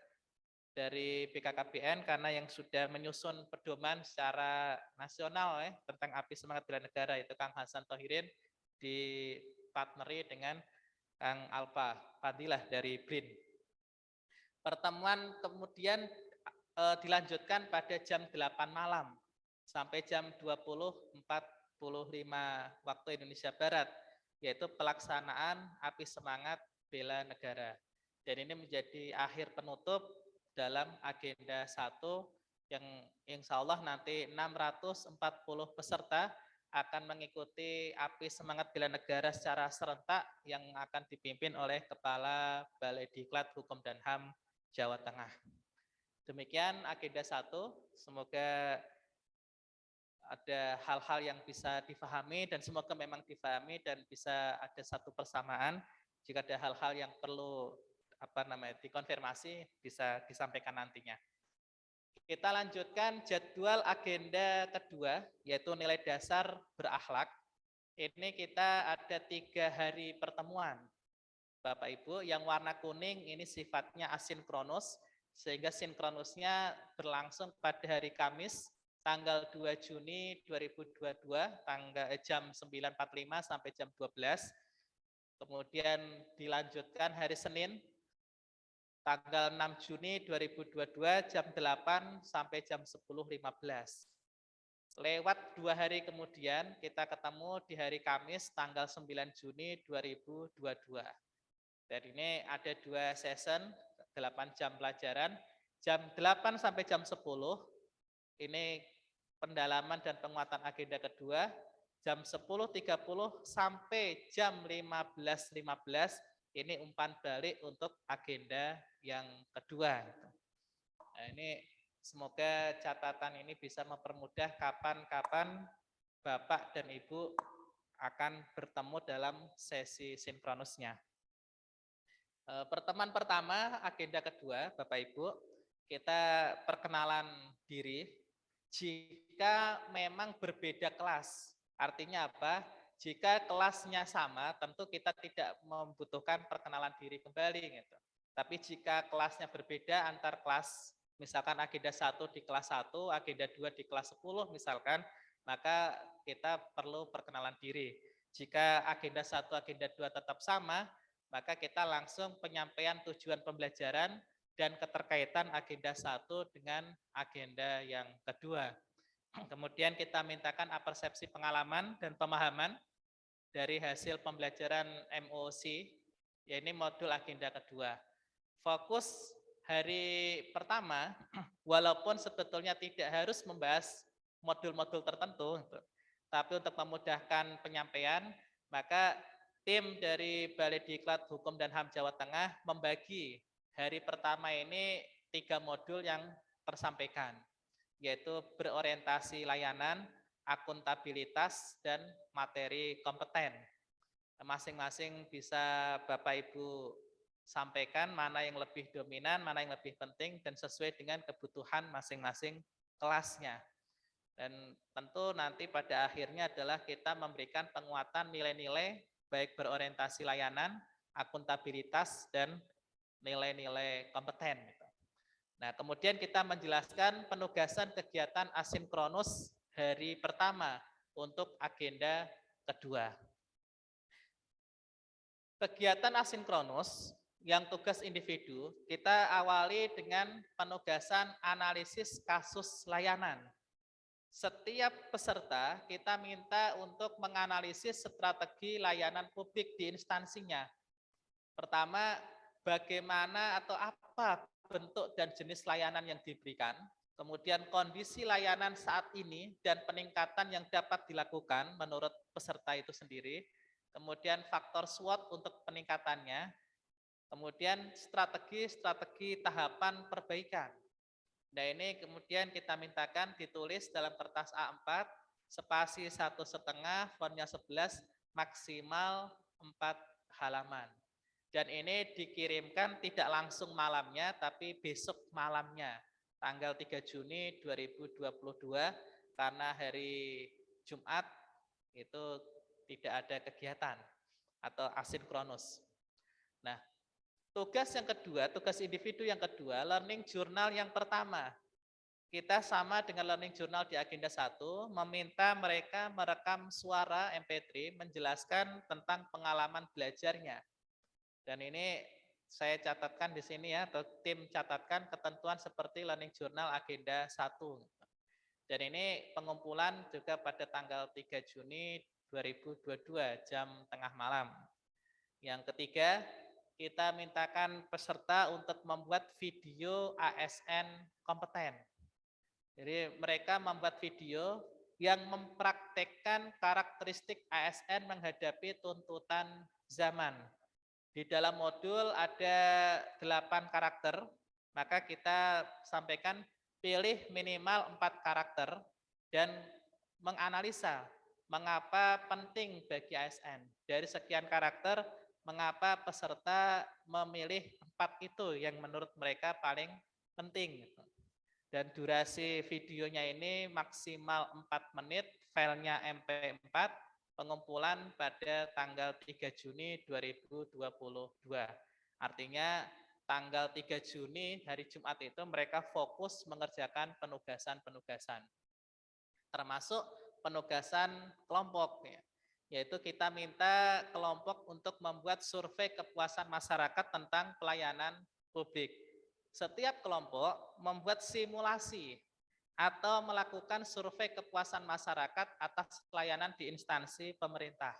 dari BKKBN karena yang sudah menyusun pedoman secara nasional tentang API Semangat Bela Negara itu Kang Hasan Tohirin dipartneri dengan Kang Alfa Fadilah dari BRIN. Pertemuan kemudian dilanjutkan pada jam 8 malam sampai jam 20.45 waktu Indonesia Barat, yaitu pelaksanaan Api Semangat Bela Negara. Dan ini menjadi akhir penutup dalam agenda 1 yang insya Allah nanti 640 peserta akan mengikuti Api Semangat Bela Negara secara serentak yang akan dipimpin oleh Kepala Balai Diklat Hukum dan HAM Jawa Tengah. Demikian agenda 1, semoga ada hal-hal yang bisa difahami dan semoga memang difahami dan bisa ada satu persamaan. Jika ada hal-hal yang perlu dikonfirmasi bisa disampaikan nantinya. Kita lanjutkan jadwal agenda kedua, yaitu nilai dasar berakhlak. Ini kita ada 3 hari pertemuan. Bapak Ibu, yang warna kuning ini sifatnya asinkronus, sehingga sinkronusnya berlangsung pada hari Kamis, tanggal 2 Juni 2022, jam 9.45 sampai jam 12. Kemudian dilanjutkan hari Senin, tanggal 6 Juni 2022 jam 8 sampai jam 10.15. Lewat 2 hari kemudian kita ketemu di hari Kamis tanggal 9 Juni 2022. Dan ini ada 2 session, 8 jam pelajaran. Jam 8 sampai jam 10, ini pendalaman dan penguatan agenda kedua. Jam 10.30 sampai jam 15.15, ini umpan balik untuk agenda yang kedua. Nah, ini semoga catatan ini bisa mempermudah kapan-kapan Bapak dan Ibu akan bertemu dalam sesi sinkronusnya. Pertemuan pertama, agenda kedua, Bapak Ibu, kita perkenalan diri. Jika memang berbeda kelas, artinya apa? Jika kelasnya sama, tentu kita tidak membutuhkan perkenalan diri kembali, gitu. Tapi jika kelasnya berbeda antar kelas, misalkan agenda 1 di kelas 1, agenda 2 di kelas 10 misalkan, maka kita perlu perkenalan diri. Jika agenda 1, agenda 2 tetap sama, maka kita langsung penyampaian tujuan pembelajaran dan keterkaitan agenda 1 dengan agenda yang kedua. Kemudian kita mintakan apersepsi pengalaman dan pemahaman dari hasil pembelajaran MOC, yaitu modul agenda kedua. Fokus hari pertama, walaupun sebetulnya tidak harus membahas modul-modul tertentu, tapi untuk memudahkan penyampaian, maka tim dari Balai Diklat Hukum dan HAM Jawa Tengah membagi hari pertama ini 3 modul yang tersampaikan, yaitu berorientasi layanan, akuntabilitas, dan materi kompeten. Masing-masing bisa Bapak Ibu sampaikan mana yang lebih dominan, mana yang lebih penting, dan sesuai dengan kebutuhan masing-masing kelasnya. Dan tentu nanti pada akhirnya adalah kita memberikan penguatan nilai-nilai baik berorientasi layanan, akuntabilitas, dan nilai-nilai kompeten. Nah, kemudian kita menjelaskan penugasan kegiatan asinkronus hari pertama untuk agenda kedua. Kegiatan asinkronus yang tugas individu, kita awali dengan penugasan analisis kasus layanan. Setiap peserta kita minta untuk menganalisis strategi layanan publik di instansinya. Pertama, bagaimana atau apa bentuk dan jenis layanan yang diberikan, kemudian kondisi layanan saat ini dan peningkatan yang dapat dilakukan menurut peserta itu sendiri, kemudian faktor SWOT untuk peningkatannya, kemudian strategi tahapan perbaikan. Nah, ini kemudian kita mintakan ditulis dalam kertas A4, spasi 1,5, fontnya 11, maksimal 4 halaman. Dan ini dikirimkan tidak langsung malamnya, tapi besok malamnya, tanggal 3 Juni 2022, karena hari Jumat itu tidak ada kegiatan atau asinkronus. Nah, tugas yang kedua, tugas individu yang kedua, learning journal yang pertama. Kita sama dengan learning journal di agenda 1, meminta mereka merekam suara MP3 menjelaskan tentang pengalaman belajarnya. Dan ini saya catatkan di sini ya, atau tim catatkan ketentuan seperti Learning Journal Agenda 1. Dan ini pengumpulan juga pada tanggal 3 Juni 2022 jam tengah malam. Yang ketiga, kita mintakan peserta untuk membuat video ASN kompeten. Jadi mereka membuat video yang mempraktekkan karakteristik ASN menghadapi tuntutan zaman. Di dalam modul ada 8 karakter, maka kita sampaikan pilih minimal 4 karakter dan menganalisa mengapa penting bagi ASN. Dari sekian karakter, mengapa peserta memilih 4 itu yang menurut mereka paling penting. Dan durasi videonya ini maksimal 4 menit, filenya MP4, pengumpulan pada tanggal 3 Juni 2022. Artinya tanggal 3 Juni hari Jumat itu mereka fokus mengerjakan penugasan-penugasan. Termasuk penugasan kelompok, yaitu kita minta kelompok untuk membuat survei kepuasan masyarakat tentang pelayanan publik. Setiap kelompok membuat simulasi atau melakukan survei kepuasan masyarakat atas pelayanan di instansi pemerintah.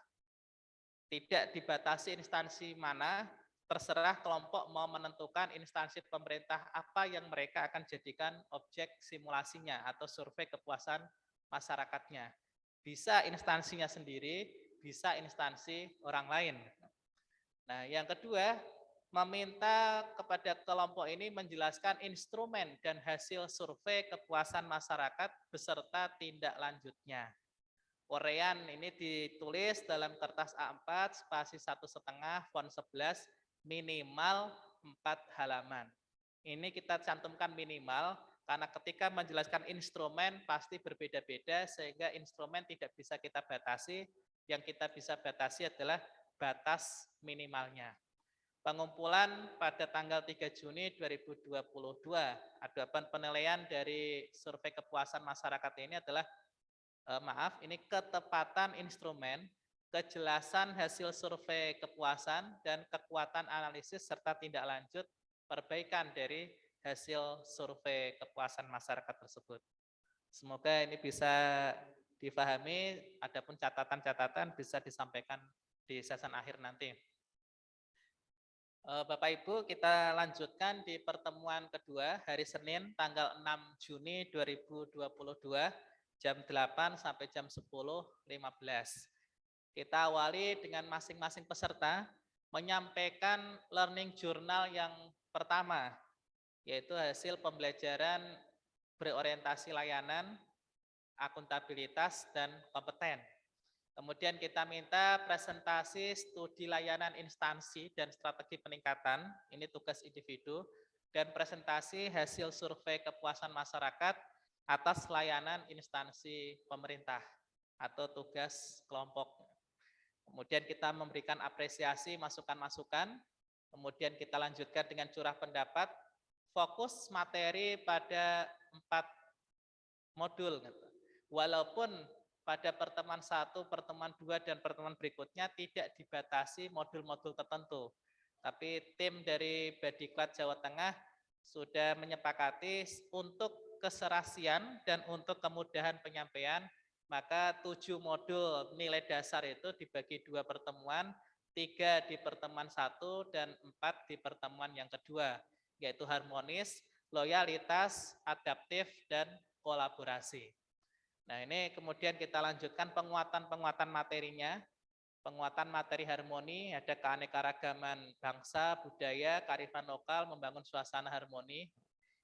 Tidak dibatasi instansi mana, terserah kelompok mau menentukan instansi pemerintah apa yang mereka akan jadikan objek simulasinya atau survei kepuasan masyarakatnya. Bisa instansinya sendiri, bisa instansi orang lain. Nah, yang kedua, meminta kepada kelompok ini menjelaskan instrumen dan hasil survei kepuasan masyarakat beserta tindak lanjutnya. Uraian ini ditulis dalam kertas A4 spasi 1,5 font 11 minimal 4 halaman. Ini kita cantumkan minimal karena ketika menjelaskan instrumen pasti berbeda-beda sehingga instrumen tidak bisa kita batasi. Yang kita bisa batasi adalah batas minimalnya. Pengumpulan pada tanggal 3 Juni 2022. Adapun penilaian dari survei kepuasan masyarakat ini adalah ini ketepatan instrumen, kejelasan hasil survei kepuasan dan kekuatan analisis serta tindak lanjut perbaikan dari hasil survei kepuasan masyarakat tersebut. Semoga ini bisa difahami, adapun catatan-catatan bisa disampaikan di sesi akhir nanti. Bapak Ibu, kita lanjutkan di pertemuan kedua hari Senin tanggal 6 Juni 2022 jam 8 sampai jam 10.15. Kita awali dengan masing-masing peserta menyampaikan learning journal yang pertama, yaitu hasil pembelajaran berorientasi layanan, akuntabilitas, dan kompeten. Kemudian kita minta presentasi studi layanan instansi dan strategi peningkatan, ini tugas individu, dan presentasi hasil survei kepuasan masyarakat atas layanan instansi pemerintah atau tugas kelompok. Kemudian kita memberikan apresiasi masukan-masukan, kemudian kita lanjutkan dengan curah pendapat, fokus materi pada 4 modul. Walaupun pada pertemuan 1, pertemuan 2, dan pertemuan berikutnya tidak dibatasi modul-modul tertentu. Tapi tim dari Badiklat Jawa Tengah sudah menyepakati untuk keserasian dan untuk kemudahan penyampaian, maka 7 modul nilai dasar itu dibagi 2 pertemuan, 3 di pertemuan 1 dan 4 di pertemuan yang kedua, yaitu harmonis, loyalitas, adaptif, dan kolaborasi. Nah, ini kemudian kita lanjutkan penguatan materinya. Penguatan materi harmoni, ada keanekaragaman bangsa, budaya, kearifan lokal, membangun suasana harmoni.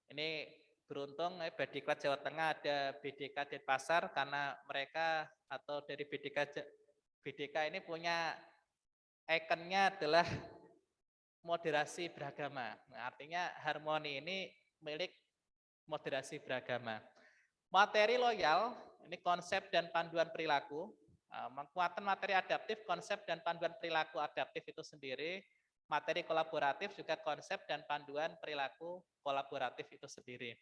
Ini beruntung Badiklat Jawa Tengah ada BDK Denpasar karena mereka atau dari BDK ini punya ikonnya adalah moderasi beragama. Nah, artinya harmoni ini milik moderasi beragama. Materi loyal, ini konsep dan panduan perilaku. Penguatan materi adaptif, konsep dan panduan perilaku adaptif itu sendiri. Materi kolaboratif juga konsep dan panduan perilaku kolaboratif itu sendiri.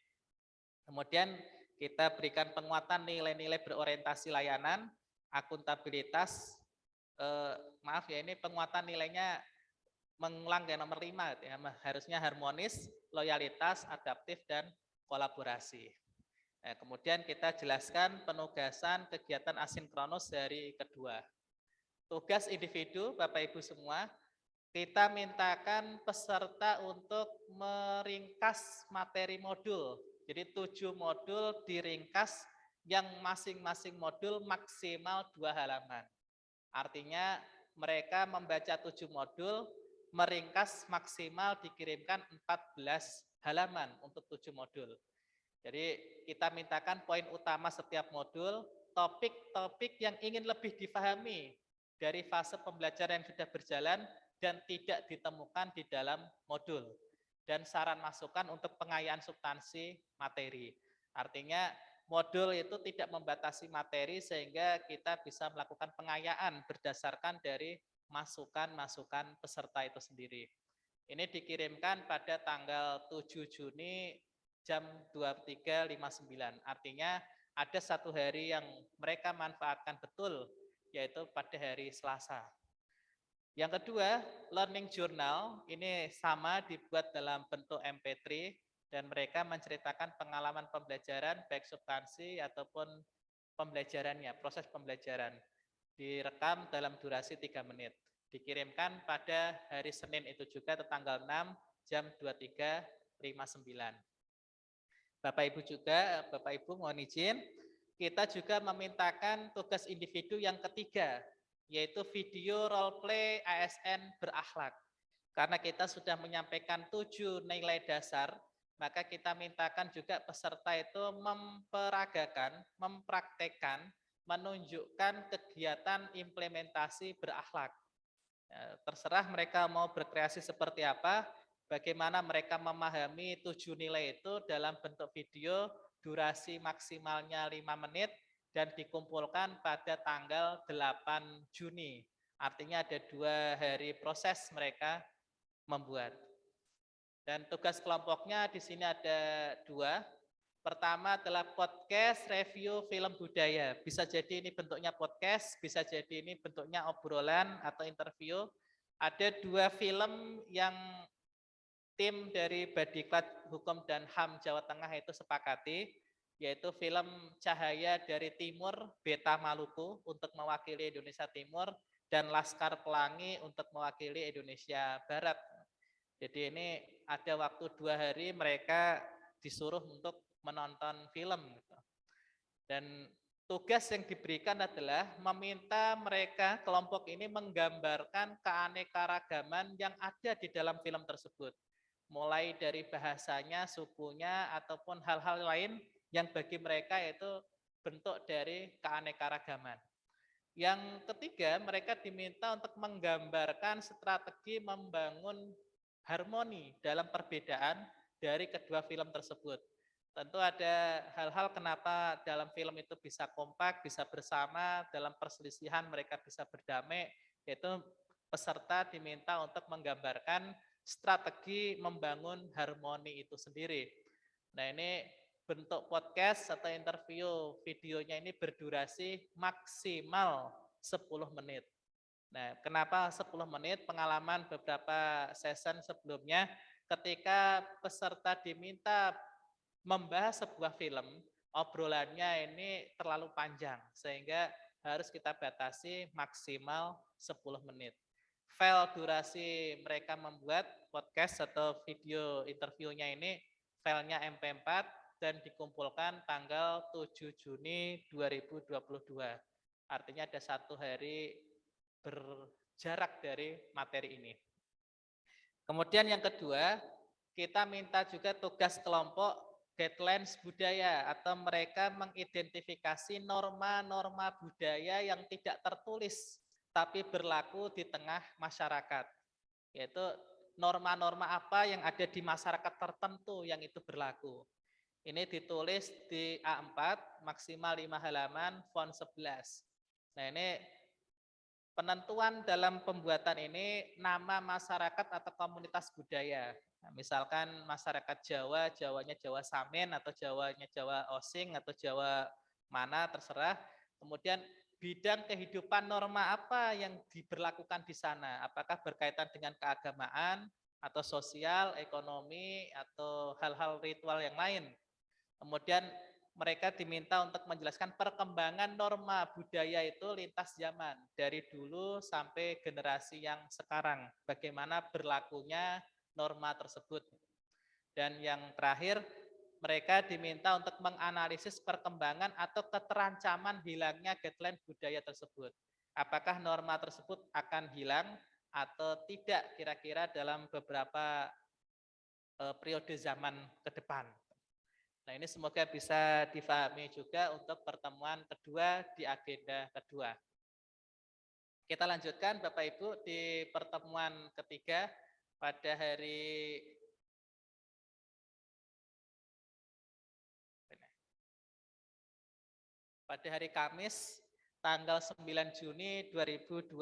Kemudian kita berikan penguatan nilai-nilai berorientasi layanan, akuntabilitas, ini penguatan nilainya mengulang yang nomor 5 ya, harusnya harmonis, loyalitas, adaptif, dan kolaborasi. Nah, kemudian kita jelaskan penugasan kegiatan asinkronus dari kedua. Tugas individu, Bapak Ibu semua, kita mintakan peserta untuk meringkas materi modul. Jadi 7 modul diringkas yang masing-masing modul maksimal 2 halaman. Artinya mereka membaca 7 modul, meringkas maksimal dikirimkan 14 halaman untuk 7 modul. Jadi kita mintakan poin utama setiap modul, topik-topik yang ingin lebih dipahami dari fase pembelajaran yang sudah berjalan dan tidak ditemukan di dalam modul. Dan saran masukan untuk pengayaan substansi materi. Artinya modul itu tidak membatasi materi sehingga kita bisa melakukan pengayaan berdasarkan dari masukan-masukan peserta itu sendiri. Ini dikirimkan pada tanggal 7 Juni jam 23.59. Artinya ada 1 hari yang mereka manfaatkan betul, yaitu pada hari Selasa. Yang kedua, learning journal ini sama dibuat dalam bentuk MP3 dan mereka menceritakan pengalaman pembelajaran baik substansi ataupun pembelajarannya, proses pembelajaran. Direkam dalam durasi 3 menit. Dikirimkan pada hari Senin itu juga tanggal 6 jam 23.59. Bapak Ibu juga, Bapak Ibu mohon izin, kita juga memintakan tugas individu yang ketiga, yaitu video role play ASN berakhlak. Karena kita sudah menyampaikan 7 nilai dasar, maka kita mintakan juga peserta itu memperagakan, mempraktekkan, menunjukkan kegiatan implementasi berakhlak. Terserah mereka mau berkreasi seperti apa, bagaimana mereka memahami 7 nilai itu dalam bentuk video, durasi maksimalnya 5 menit, dan dikumpulkan pada tanggal 8 Juni. Artinya ada 2 hari proses mereka membuat. Dan tugas kelompoknya di sini ada 2. Pertama adalah podcast review film budaya. Bisa jadi ini bentuknya podcast, bisa jadi ini bentuknya obrolan atau interview. Ada 2 film yang tim dari Badiklat Hukum dan HAM Jawa Tengah itu sepakati, yaitu film Cahaya dari Timur, Beta Maluku untuk mewakili Indonesia Timur, dan Laskar Pelangi untuk mewakili Indonesia Barat. Jadi ini ada waktu 2 hari mereka disuruh untuk menonton film. Dan tugas yang diberikan adalah meminta mereka, kelompok ini menggambarkan keanekaragaman yang ada di dalam film tersebut. Mulai dari bahasanya, sukunya, ataupun hal-hal lain yang bagi mereka itu bentuk dari keanekaragaman. Yang ketiga, mereka diminta untuk menggambarkan strategi membangun harmoni dalam perbedaan dari kedua film tersebut. Tentu ada hal-hal kenapa dalam film itu bisa kompak, bisa bersama, dalam perselisihan mereka bisa berdamai, yaitu peserta diminta untuk menggambarkan strategi membangun harmoni itu sendiri. Nah ini bentuk podcast atau interview, videonya ini berdurasi maksimal 10 menit. Nah, kenapa 10 menit? Pengalaman beberapa session sebelumnya, ketika peserta diminta membahas sebuah film, obrolannya ini terlalu panjang, sehingga harus kita batasi maksimal 10 menit. File durasi mereka membuat podcast atau video interviewnya ini, filenya MP4 dan dikumpulkan tanggal 7 Juni 2022. Artinya ada 1 hari berjarak dari materi ini. Kemudian yang kedua, kita minta juga tugas kelompok guidelines budaya atau mereka mengidentifikasi norma-norma budaya yang tidak tertulis tapi berlaku di tengah masyarakat. Yaitu norma-norma apa yang ada di masyarakat tertentu yang itu berlaku. Ini ditulis di A4 maksimal 5 halaman font 11. Nah, ini penentuan dalam pembuatan ini nama masyarakat atau komunitas budaya. Nah, misalkan masyarakat Jawa, Jawanya Jawa Samin atau Jawanya Jawa Osing atau Jawa mana terserah. Kemudian bidang kehidupan norma apa yang diberlakukan di sana? Apakah berkaitan dengan keagamaan atau sosial, ekonomi, atau hal-hal ritual yang lain? Kemudian mereka diminta untuk menjelaskan perkembangan norma budaya itu lintas zaman, dari dulu sampai generasi yang sekarang, bagaimana berlakunya norma tersebut. Dan yang terakhir, mereka diminta untuk menganalisis perkembangan atau keterancaman hilangnya guideline budaya tersebut. Apakah norma tersebut akan hilang atau tidak kira-kira dalam beberapa periode zaman ke depan. Nah, ini semoga bisa difahami juga untuk pertemuan kedua di agenda kedua. Kita lanjutkan Bapak Ibu di pertemuan ketiga pada hari Kamis tanggal 9 Juni 2022.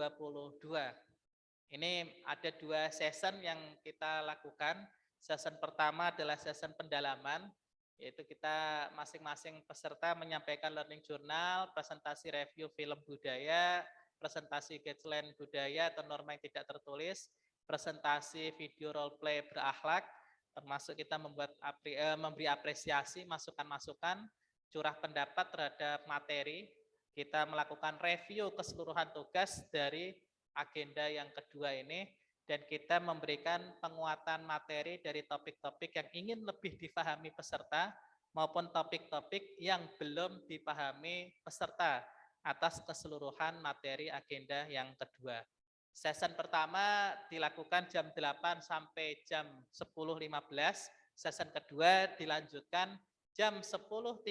Ini ada 2 session yang kita lakukan. Session pertama adalah session pendalaman, yaitu kita masing-masing peserta menyampaikan learning journal, presentasi review film budaya, presentasi guideline budaya atau norma yang tidak tertulis, presentasi video role play berakhlak, termasuk kita memberi apresiasi, masukan-masukan, curah pendapat terhadap materi, kita melakukan review keseluruhan tugas dari agenda yang kedua ini, dan kita memberikan penguatan materi dari topik-topik yang ingin lebih difahami peserta maupun topik-topik yang belum dipahami peserta atas keseluruhan materi agenda yang kedua. Session pertama dilakukan jam 8 sampai jam 10.15, session kedua dilanjutkan jam 10.30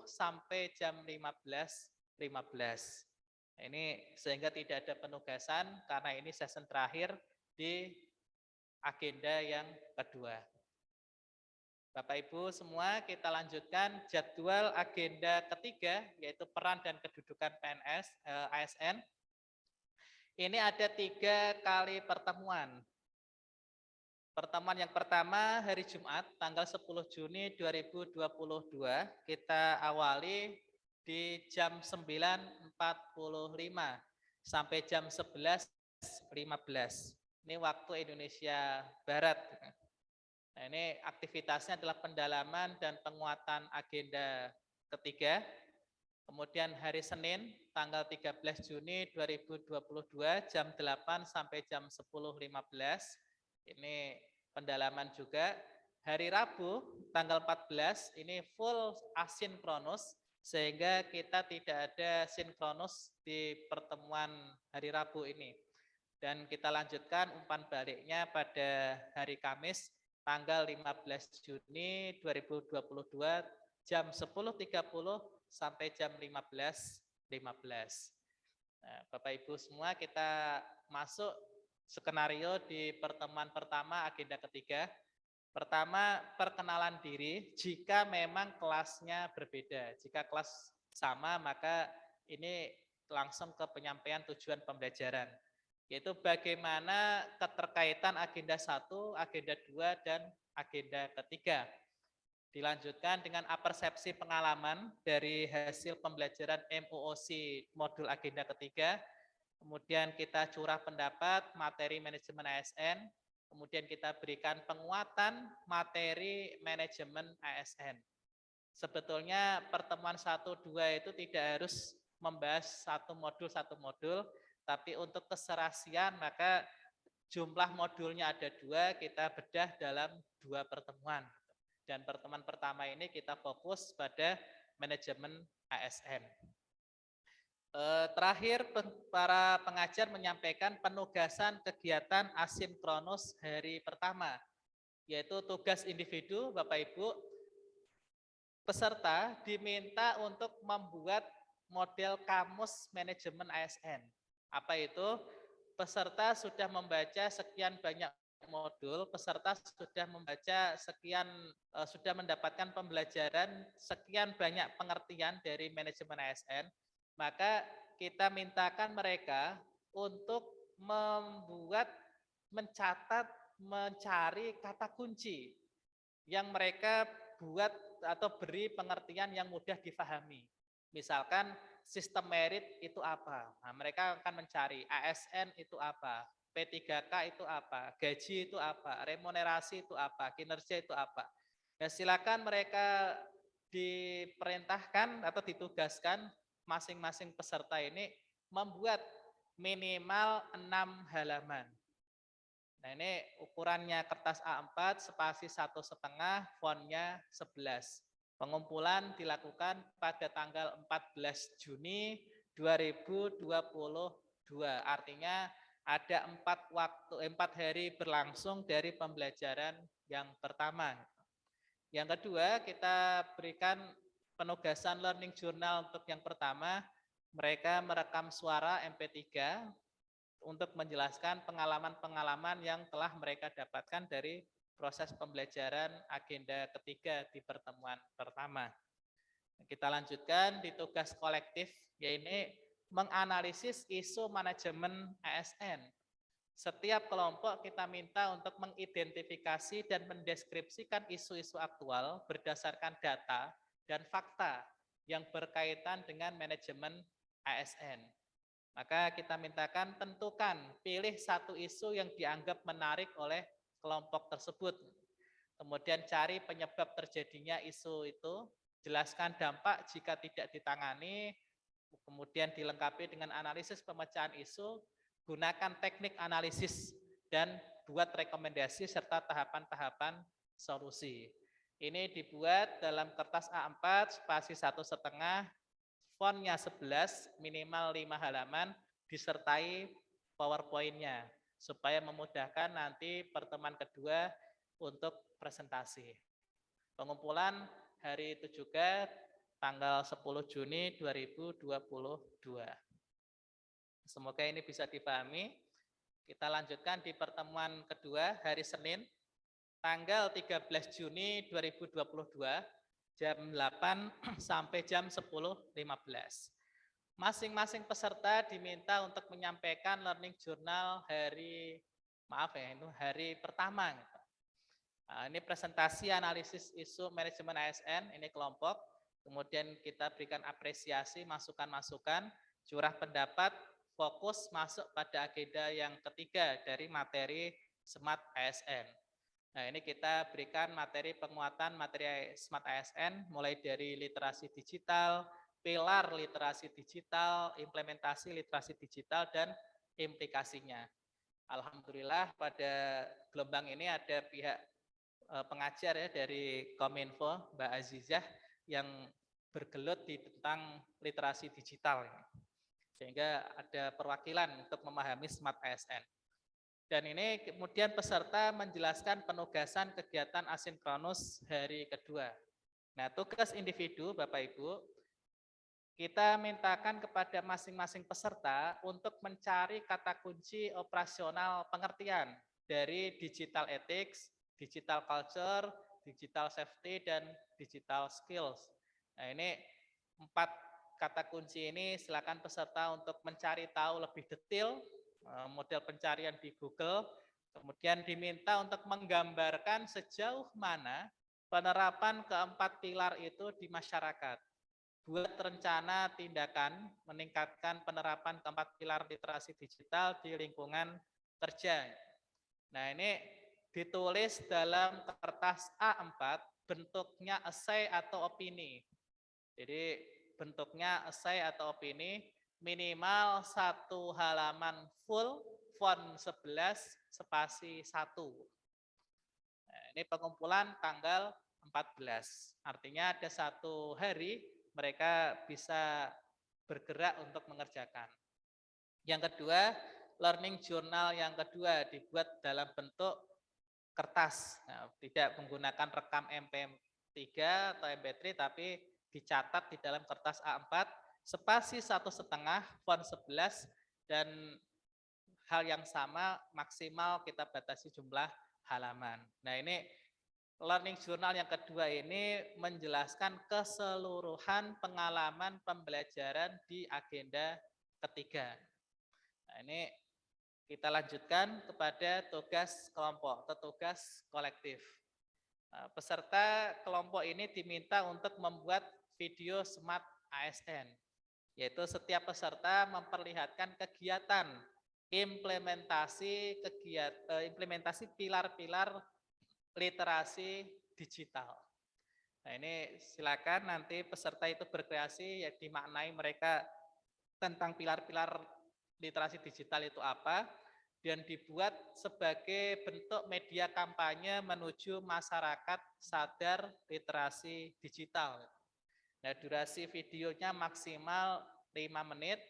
sampai jam 15.15. Ini sehingga tidak ada penugasan karena ini session terakhir di agenda yang kedua. Bapak Ibu semua, kita lanjutkan jadwal agenda ketiga, yaitu peran dan kedudukan PNS ASN. Ini ada 3 kali pertemuan. Pertemuan yang pertama hari Jumat tanggal 10 Juni 2022 kita awali di jam 9.45 sampai jam 11.15. Ini waktu Indonesia Barat. Nah, ini aktivitasnya adalah pendalaman dan penguatan agenda ketiga. Kemudian hari Senin tanggal 13 Juni 2022 jam 8 sampai jam 10.15. Ini pendalaman juga. Hari Rabu tanggal 14 ini full asinkronus, sehingga kita tidak ada sinkronus di pertemuan hari Rabu ini. Dan kita lanjutkan umpan baliknya pada hari Kamis tanggal 15 Juni 2022 jam 10.30 sampai jam 15.15. Nah, Bapak Ibu semua, kita masuk skenario di pertemuan pertama agenda ketiga. Pertama, perkenalan diri jika memang kelasnya berbeda. Jika kelas sama, maka ini langsung ke penyampaian tujuan pembelajaran, yaitu bagaimana keterkaitan agenda 1, agenda 2, dan agenda ketiga. Dilanjutkan dengan apersepsi pengalaman dari hasil pembelajaran MOOC modul agenda ketiga. Kemudian kita curah pendapat materi manajemen ASN. Kemudian kita berikan penguatan materi manajemen ASN. Sebetulnya pertemuan 1-2 itu tidak harus membahas satu modul, tapi untuk keserasian maka jumlah modulnya ada 2, kita bedah dalam 2 pertemuan. Dan pertemuan pertama ini kita fokus pada manajemen ASN. Terakhir, para pengajar menyampaikan penugasan kegiatan asinkronus hari pertama, yaitu tugas individu. Bapak Ibu, peserta diminta untuk membuat model kamus manajemen ASN. Apa itu? Peserta sudah membaca sekian banyak modul, peserta sudah membaca sudah mendapatkan pembelajaran sekian banyak pengertian dari manajemen ASN. Maka kita mintakan mereka untuk mencatat, mencari kata kunci yang mereka buat atau beri pengertian yang mudah difahami. Misalkan sistem merit itu apa? Nah, mereka akan mencari ASN itu apa, P3K itu apa, gaji itu apa, remunerasi itu apa, kinerja itu apa. Nah, silakan mereka diperintahkan atau ditugaskan masing-masing peserta ini membuat minimal 6 halaman. Nah, ini ukurannya kertas A4 spasi 1,5, fontnya 11. Pengumpulan dilakukan pada tanggal 14 Juni 2022. Artinya ada 4 hari berlangsung dari pembelajaran yang pertama. Yang kedua, kita berikan penugasan learning journal untuk yang pertama. Mereka merekam suara MP3 untuk menjelaskan pengalaman-pengalaman yang telah mereka dapatkan dari proses pembelajaran agenda ketiga di pertemuan pertama. Kita lanjutkan di tugas kolektif, yaitu menganalisis isu manajemen ASN. Setiap kelompok kita minta untuk mengidentifikasi dan mendeskripsikan isu-isu aktual berdasarkan data dan fakta yang berkaitan dengan manajemen ASN. Maka kita mintakan tentukan, pilih satu isu yang dianggap menarik oleh kelompok tersebut. Kemudian cari penyebab terjadinya isu itu, jelaskan dampak jika tidak ditangani, kemudian dilengkapi dengan analisis pemecahan isu, gunakan teknik analisis, dan buat rekomendasi serta tahapan-tahapan solusi. Ini dibuat dalam kertas A4 spasi 1,5, fontnya 11, minimal 5 halaman, disertai PowerPoint-nya, supaya memudahkan nanti pertemuan kedua untuk presentasi. Pengumpulan hari itu juga tanggal 10 Juni 2022. Semoga ini bisa dipahami. Kita lanjutkan di pertemuan kedua hari Senin, tanggal 13 Juni 2022, jam 8 sampai jam 10.15. Masing-masing peserta diminta untuk menyampaikan learning journal hari pertama. Nah, ini presentasi analisis isu manajemen ASN, ini kelompok. Kemudian kita berikan apresiasi, masukan-masukan, curah pendapat, fokus masuk pada agenda yang ketiga dari materi Smart ASN. Nah, ini kita berikan materi penguatan materi Smart ASN mulai dari literasi digital, pilar literasi digital, implementasi literasi digital, dan implikasinya. Alhamdulillah pada gelombang ini ada pihak pengajar ya dari Kominfo, Mbak Azizah, yang bergelut di tentang literasi digital. Sehingga ada perwakilan untuk memahami Smart ASN. Dan ini kemudian peserta menjelaskan penugasan kegiatan asinkronus hari kedua. Nah, tugas individu Bapak Ibu, kita mintakan kepada masing-masing peserta untuk mencari kata kunci operasional pengertian dari digital ethics, digital culture, digital safety, dan digital skills. Nah, ini 4 kata kunci ini silakan peserta untuk mencari tahu lebih detail model pencarian di Google, kemudian diminta untuk menggambarkan sejauh mana penerapan keempat pilar itu di masyarakat. Buat rencana tindakan meningkatkan penerapan keempat pilar literasi digital di lingkungan kerja. Nah, ini ditulis dalam kertas A4, bentuknya esai atau opini. Jadi bentuknya esai atau opini, minimal 1 halaman full, font 11, spasi 1. Nah, ini pengumpulan tanggal 14. Artinya ada 1 hari mereka bisa bergerak untuk mengerjakan. Yang kedua, learning journal yang kedua dibuat dalam bentuk kertas. Nah, tidak menggunakan rekam MP3 atau MP3, tapi dicatat di dalam kertas A4, spasi 1,5, font 11, dan hal yang sama maksimal kita batasi jumlah halaman. Nah, ini learning journal yang kedua ini menjelaskan keseluruhan pengalaman pembelajaran di agenda ketiga. Nah, ini kita lanjutkan kepada tugas kelompok atau tugas kolektif. Nah, peserta kelompok ini diminta untuk membuat video Smart ASN, yaitu setiap peserta memperlihatkan kegiatan implementasi pilar-pilar literasi digital. Nah, ini silakan nanti peserta itu berkreasi, ya dimaknai mereka tentang pilar-pilar literasi digital itu apa, dan dibuat sebagai bentuk media kampanye menuju masyarakat sadar literasi digital. Nah, durasi videonya maksimal 5 menit.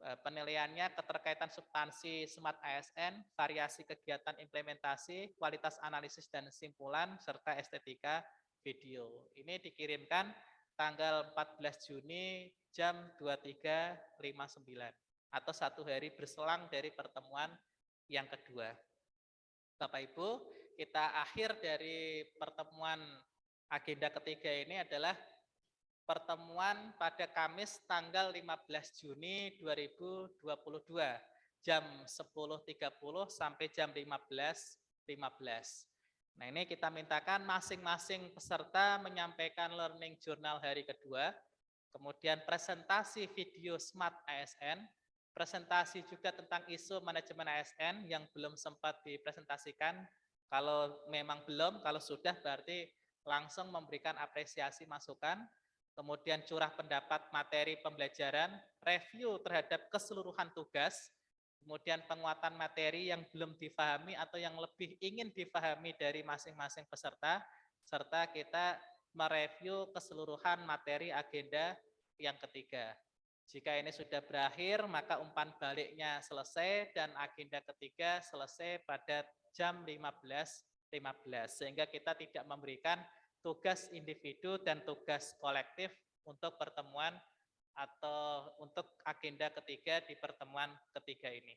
Penilaiannya keterkaitan substansi Smart ASN, variasi kegiatan implementasi, kualitas analisis dan simpulan, serta estetika video. Ini dikirimkan tanggal 14 Juni jam 23.59 atau 1 hari berselang dari pertemuan yang kedua. Bapak Ibu, kita akhir dari pertemuan agenda ketiga ini adalah pertemuan pada Kamis tanggal 15 Juni 2022 jam 10.30 sampai jam 15.15. Nah, ini kita mintakan masing-masing peserta menyampaikan learning journal hari kedua, kemudian presentasi video Smart ASN, presentasi juga tentang isu manajemen ASN yang belum sempat dipresentasikan. Kalau memang belum, kalau sudah berarti langsung memberikan apresiasi masukan. Kemudian curah pendapat materi pembelajaran, review terhadap keseluruhan tugas, kemudian penguatan materi yang belum difahami atau yang lebih ingin difahami dari masing-masing peserta, serta kita mereview keseluruhan materi agenda yang ketiga. Jika ini sudah berakhir, maka umpan baliknya selesai dan agenda ketiga selesai pada jam 15.15, sehingga kita tidak memberikan tugas individu dan tugas kolektif untuk pertemuan atau untuk agenda ketiga di pertemuan ketiga ini.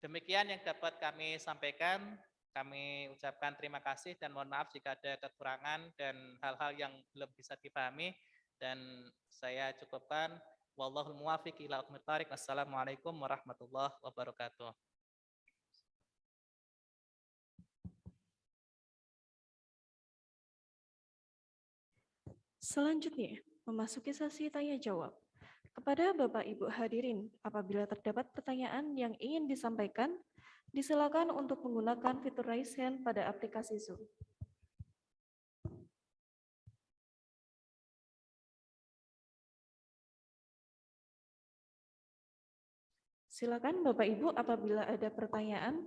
Demikian yang dapat kami sampaikan. Kami ucapkan terima kasih dan mohon maaf jika ada kekurangan dan hal-hal yang belum bisa dipahami. Dan saya cukupkan. Wallahul muwaffiq ila aqwamit thoriq. Wassalamualaikum warahmatullahi wabarakatuh. Selanjutnya, memasuki sesi tanya jawab. Kepada Bapak Ibu hadirin, apabila terdapat pertanyaan yang ingin disampaikan, disilakan untuk menggunakan fitur raise hand pada aplikasi Zoom. Silakan Bapak Ibu apabila ada pertanyaan.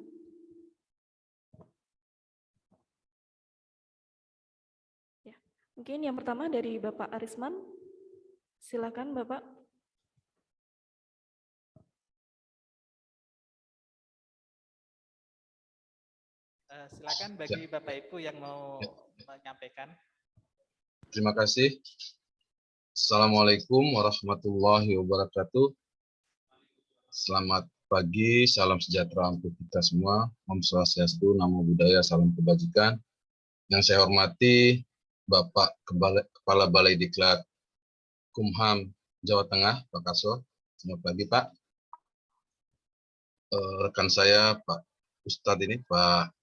Ya, mungkin yang pertama dari Bapak Arisman. Silakan Bapak. Silakan bagi Bapak Ibu yang mau menyampaikan. Terima kasih. Assalamualaikum warahmatullahi wabarakatuh. Selamat pagi, salam sejahtera untuk kita semua. Om Swastiastu, Namo Buddhaya, salam kebajikan. Yang saya hormati Bapak Kepala Balai Diklat Kumham Jawa Tengah, Pak Kaso. Selamat pagi, Pak. Rekan saya, Pak Ustadz ini, Pak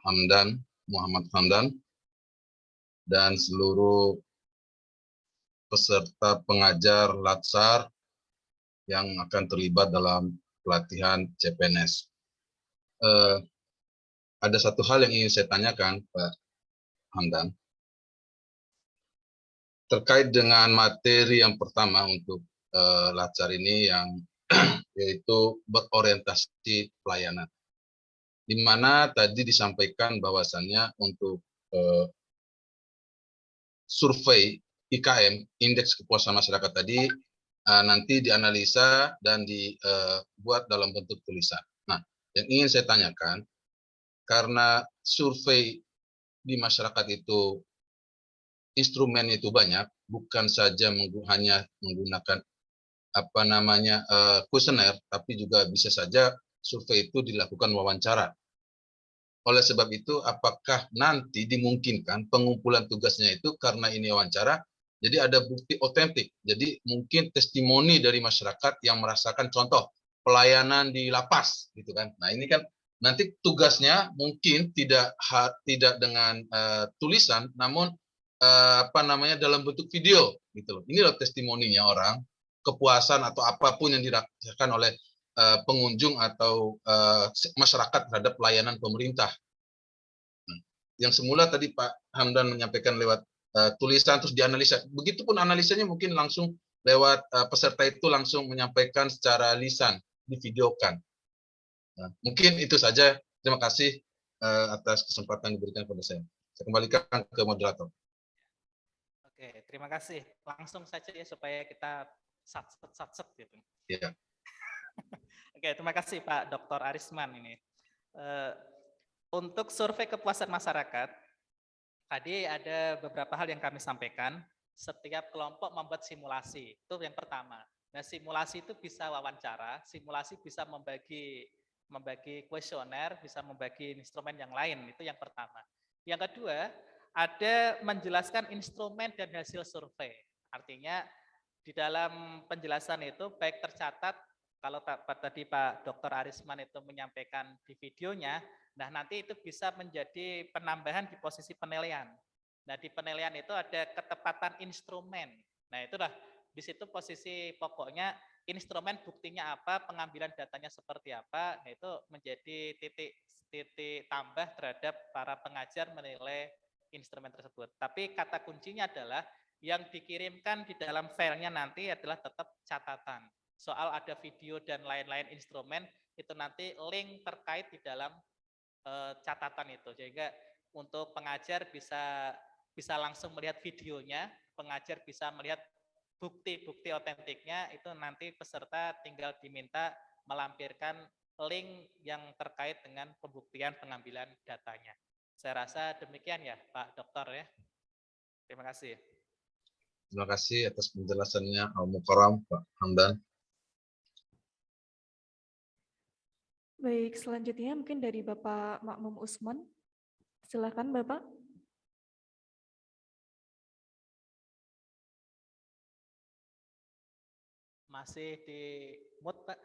Hamdan, Muhammad Hamdan, dan seluruh peserta pengajar Latsar yang akan terlibat dalam pelatihan CPNS. Ada satu hal yang ingin saya tanyakan, Pak Hamdan, terkait dengan materi yang pertama untuk Latsar ini yang yaitu berorientasi pelayanan, di mana tadi disampaikan bahwasannya untuk survei IKM, Indeks Kepuasan Masyarakat tadi, nanti dianalisa dan dibuat dalam bentuk tulisan. Nah, yang ingin saya tanyakan, karena survei di masyarakat itu instrumennya itu banyak, bukan saja hanya menggunakan kuesioner, tapi juga bisa saja survei itu dilakukan wawancara. Oleh sebab itu, apakah nanti dimungkinkan pengumpulan tugasnya itu karena ini wawancara, jadi ada bukti otentik. Jadi mungkin testimoni dari masyarakat yang merasakan contoh pelayanan di lapas, gitu kan? Nah ini kan nanti tugasnya mungkin tidak dengan tulisan, namun dalam bentuk video, gitu loh. Ini loh testimoninya orang. kepuasan atau apapun yang dirasakan oleh pengunjung atau masyarakat terhadap pelayanan pemerintah. Yang semula tadi Pak Hamdan menyampaikan lewat tulisan terus dianalisa. Begitupun analisanya mungkin langsung lewat peserta itu langsung menyampaikan secara lisan, divideokan. Nah, mungkin itu saja. Terima kasih atas kesempatan yang diberikan kepada saya. Saya kembalikan ke moderator. Oke, terima kasih. Langsung saja ya supaya kita satset gitu. Ya. Oke, terima kasih Pak Dr. Arisman ini. Untuk survei kepuasan masyarakat, tadi ada beberapa hal yang kami sampaikan. Setiap kelompok membuat simulasi, itu yang pertama. Nah, simulasi itu bisa wawancara, simulasi bisa membagi kuesioner, bisa membagi instrumen yang lain, itu yang pertama. Yang kedua, ada menjelaskan instrumen dan hasil survei. Artinya di dalam penjelasan itu baik tercatat, kalau tadi Pak Dr. Arisman itu menyampaikan di videonya, nah nanti itu bisa menjadi penambahan di posisi penilaian. Nah di penilaian itu ada ketepatan instrumen. Nah itulah di situ posisi pokoknya instrumen buktinya apa, pengambilan datanya seperti apa. Nah itu menjadi titik tambah terhadap para pengajar menilai instrumen tersebut. Tapi kata kuncinya adalah yang dikirimkan di dalam filenya nanti adalah tetap catatan. Soal ada video dan lain-lain instrumen itu nanti link terkait di dalam catatan itu. Sehingga untuk pengajar bisa langsung melihat videonya, pengajar bisa melihat bukti-bukti otentiknya, itu nanti peserta tinggal diminta melampirkan link yang terkait dengan pembuktian pengambilan datanya. Saya rasa demikian ya Pak Dokter ya. Terima kasih. Terima kasih atas penjelasannya Al-Mukarram Pak Hamdan. Baik, selanjutnya mungkin dari Bapak Makmum Usman. Silakan Bapak. Masih di mute Pak.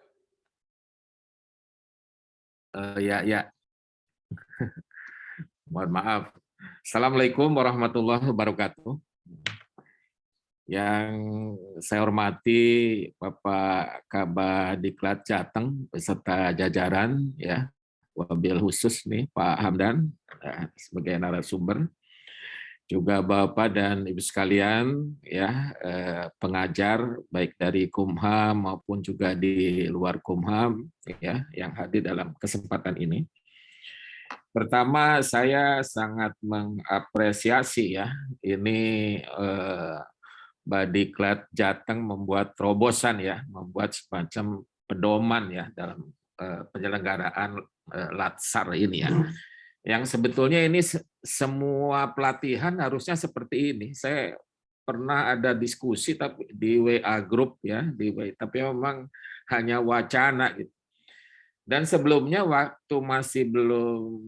Ya. Mohon maaf. Assalamualaikum warahmatullahi wabarakatuh. Yang saya hormati Bapak Kabadiklat Jateng beserta jajaran ya, wabil khusus nih Pak Hamdan ya, sebagai narasumber. Juga Bapak dan Ibu sekalian ya, pengajar baik dari Kumham maupun juga di luar Kumham ya yang hadir dalam kesempatan ini. Pertama, saya sangat mengapresiasi ya ini Badiklat Jateng membuat terobosan ya, membuat semacam pedoman ya dalam penyelenggaraan Latsar ini ya. Yang sebetulnya ini semua pelatihan harusnya seperti ini. Saya pernah ada diskusi tapi di WA group ya, tapi memang hanya wacana gitu. Dan sebelumnya waktu masih belum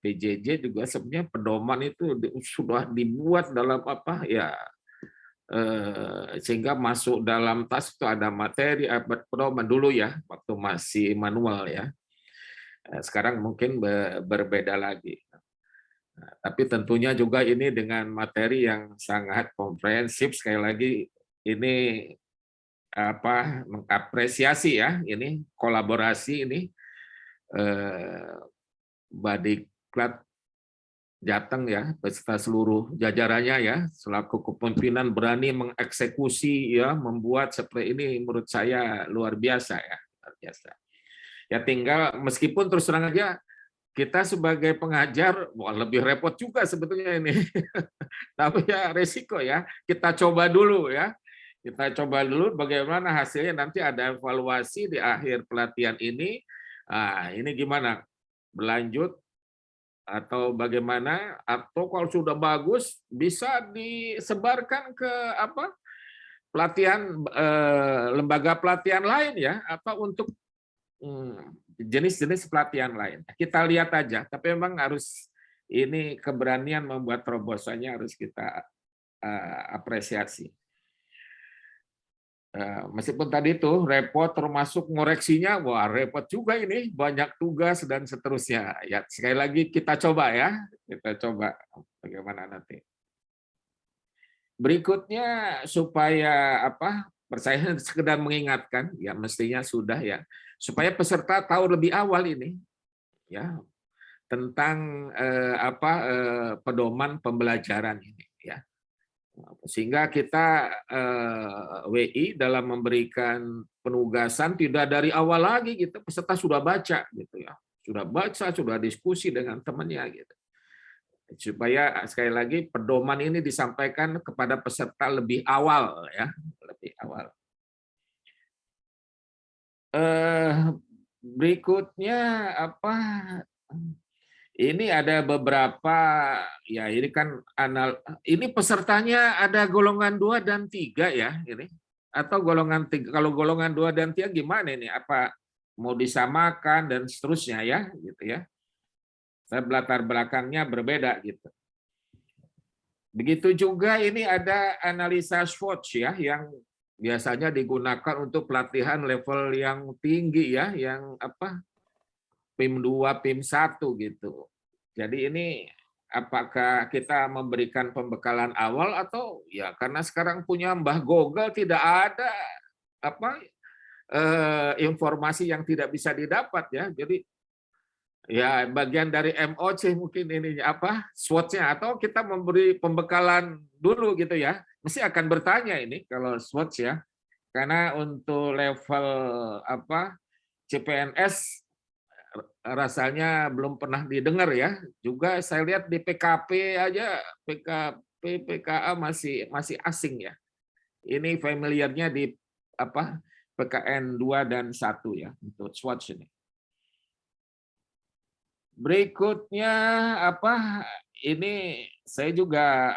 PJJ juga sebenarnya pedoman itu sudah dibuat dalam ya sehingga masuk dalam tas itu ada materi pedoman dulu ya waktu masih manual ya. Sekarang mungkin berbeda lagi. Nah, tapi tentunya juga ini dengan materi yang sangat komprehensif, sekali lagi ini mengapresiasi ya ini kolaborasi ini Badiklat Jateng ya beserta seluruh jajarannya ya selaku kepemimpinan berani mengeksekusi ya membuat seperti ini menurut saya luar biasa ya, luar biasa. Ya tinggal meskipun terus terang aja kita sebagai pengajar lebih repot juga sebetulnya ini. Tapi ya resiko ya. Kita coba dulu ya. Kita coba dulu bagaimana hasilnya, nanti ada evaluasi di akhir pelatihan ini. Nah, ini gimana? Berlanjut atau bagaimana? Atau kalau sudah bagus bisa disebarkan ke pelatihan lembaga pelatihan lain ya, untuk jenis-jenis pelatihan lain. Kita lihat aja, tapi memang harus ini keberanian membuat terobosannya harus kita apresiasi. Meskipun tadi itu repot termasuk ngoreksinya, wah repot juga ini, banyak tugas dan seterusnya. Ya sekali lagi kita coba ya, kita coba bagaimana nanti. Berikutnya supaya saya sekedar mengingatkan, ya mestinya sudah ya, supaya peserta tahu lebih awal ini, ya tentang pedoman pembelajaran ini, ya. Sehingga kita WI dalam memberikan penugasan tidak dari awal lagi gitu, peserta sudah baca gitu ya, sudah baca, sudah diskusi dengan temannya gitu. Supaya sekali lagi pedoman ini disampaikan kepada peserta lebih awal ya, lebih awal. Berikutnya ini ada beberapa ya, ini kan ini pesertanya ada golongan 2 dan 3 ya ini. Atau golongan 3, kalau golongan 2 dan 3 gimana ini? Apa mau disamakan dan seterusnya ya gitu ya. Saya latar belakangnya berbeda gitu. Begitu juga ini ada analisa SWOT ya, yang biasanya digunakan untuk pelatihan level yang tinggi ya, yang PIM 2, PIM 1 gitu. Jadi ini apakah kita memberikan pembekalan awal atau ya karena sekarang punya Mbah Google tidak ada informasi yang tidak bisa didapat ya. Jadi ya bagian dari MOC mungkin ini SWOT-nya, atau kita memberi pembekalan dulu gitu ya. Mesti akan bertanya ini kalau SWOT ya. Karena untuk level CPNS rasanya belum pernah didengar ya. Juga saya lihat di PKP aja, PKP, PKA masih asing ya. Ini familiarnya di PKN 2 dan 1 ya untuk SWOT ini. Berikutnya ini saya juga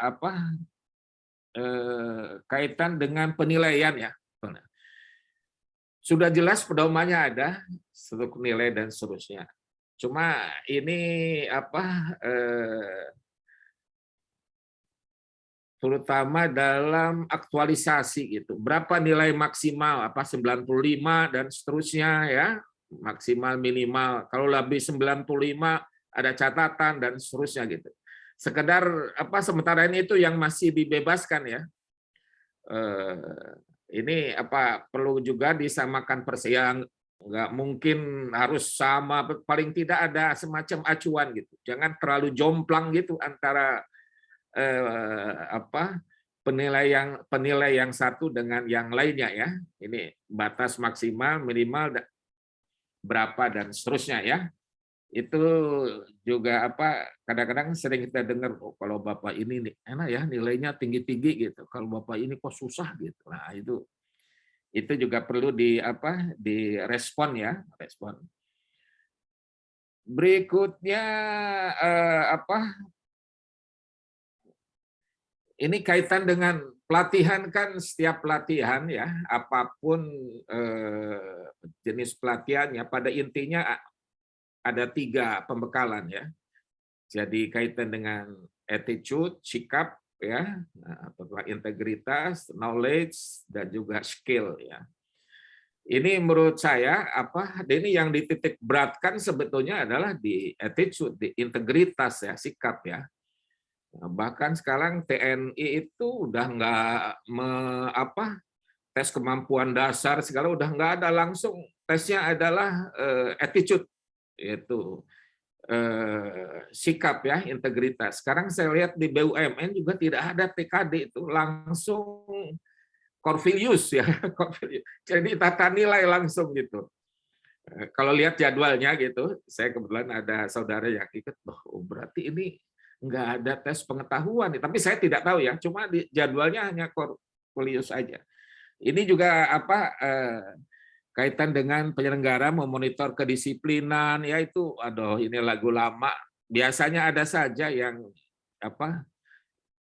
kaitan dengan penilaian ya. Sudah jelas pedomannya ada, struktur nilai dan seterusnya. Cuma ini terutama dalam aktualisasi gitu. Berapa nilai maksimal 95 dan seterusnya ya. Maksimal minimal, kalau lebih 95 ada catatan dan seterusnya gitu. Sekedar sementara ini itu yang masih dibebaskan ya. Ini perlu juga disamakan persiang, nggak mungkin harus sama, paling tidak ada semacam acuan gitu. Jangan terlalu jomplang gitu antara penilai yang satu dengan yang lainnya ya. Ini batas maksimal, minimal berapa dan seterusnya ya. Itu juga kadang-kadang sering kita dengar, oh, kalau Bapak ini enak ya nilainya tinggi-tinggi gitu. Kalau Bapak ini kok susah gitu. Nah, itu juga perlu direspon ya, respon. Berikutnya ini kaitan dengan pelatihan, kan setiap pelatihan ya, apapun jenis pelatihannya, pada intinya ada 3 pembekalan ya. Jadi kaitan dengan attitude, sikap ya, integritas, knowledge dan juga skill ya. Ini menurut saya ini yang dititik beratkan sebetulnya adalah di attitude, di integritas ya, sikap ya. Bahkan sekarang TNI itu udah nggak tes kemampuan dasar segala, udah nggak ada, langsung tesnya adalah attitude, yaitu sikap ya, integritas. Sekarang saya lihat di BUMN juga tidak ada TKD, itu langsung Corvilius ya, jadi tata nilai langsung gitu. Kalau lihat jadwalnya gitu, saya kebetulan ada saudara yang ikut, oh berarti ini nggak ada tes pengetahuan, tapi saya tidak tahu ya, cuma di jadwalnya hanya Corvilius aja. Ini juga kaitan dengan penyelenggara memonitor kedisiplinan, ya itu, aduh ini lagu lama. Biasanya ada saja yang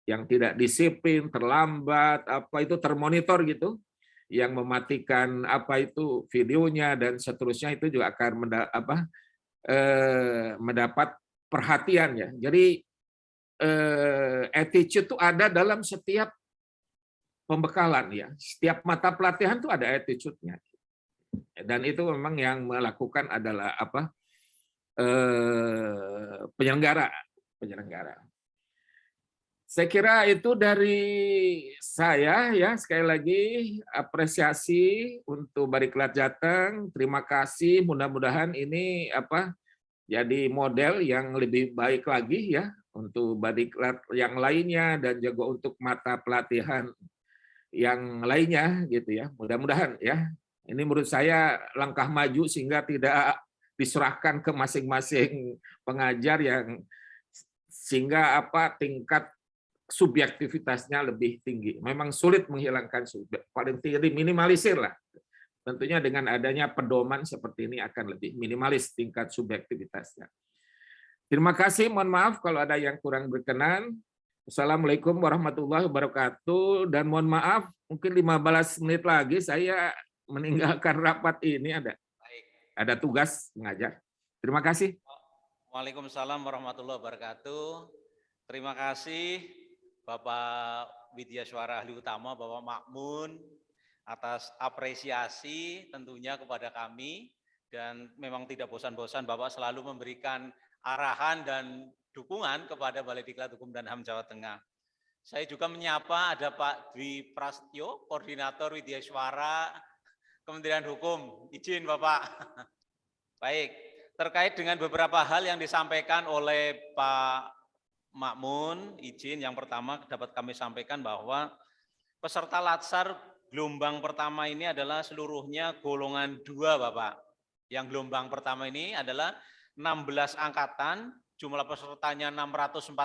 yang tidak disiplin, terlambat, itu termonitor gitu, yang mematikan itu videonya dan seterusnya, itu juga akan mendapat perhatian ya. Jadi attitude itu ada dalam setiap pembekalan ya. Setiap mata pelatihan itu ada attitude-nya. Dan itu memang yang melakukan adalah penyelenggara. Saya kira itu dari saya ya, sekali lagi apresiasi untuk Bariklat Jateng. Terima kasih, mudah-mudahan ini jadi model yang lebih baik lagi ya untuk Bariklat yang lainnya dan juga untuk mata pelatihan yang lainnya gitu ya. Mudah-mudahan ya. Ini menurut saya langkah maju sehingga tidak diserahkan ke masing-masing pengajar yang sehingga tingkat subjektivitasnya lebih tinggi. Memang sulit menghilangkan paling tinggi minimalisir lah. Tentunya dengan adanya pedoman seperti ini akan lebih minimalis tingkat subjektivitasnya. Terima kasih, mohon maaf kalau ada yang kurang berkenan. Assalamualaikum warahmatullahi wabarakatuh, dan mohon maaf mungkin 15 menit lagi saya meninggalkan rapat ini, ada tugas mengajar. Terima kasih. Waalaikumsalam warahmatullahi wabarakatuh. Terima kasih Bapak Widyaswara Ahli Utama, Bapak Makmun, atas apresiasi tentunya kepada kami, dan memang tidak bosan-bosan Bapak selalu memberikan arahan dan dukungan kepada Balai Diklat Hukum dan HAM Jawa Tengah. Saya juga menyapa ada Pak Dwi Prasetyo, Koordinator Widyaswara Kementerian Hukum. Izin Bapak. Baik, terkait dengan beberapa hal yang disampaikan oleh Pak Makmun, izin yang pertama dapat kami sampaikan bahwa peserta Latsar gelombang pertama ini adalah seluruhnya golongan 2, Bapak. Yang gelombang pertama ini adalah 16 angkatan, jumlah pesertanya 640,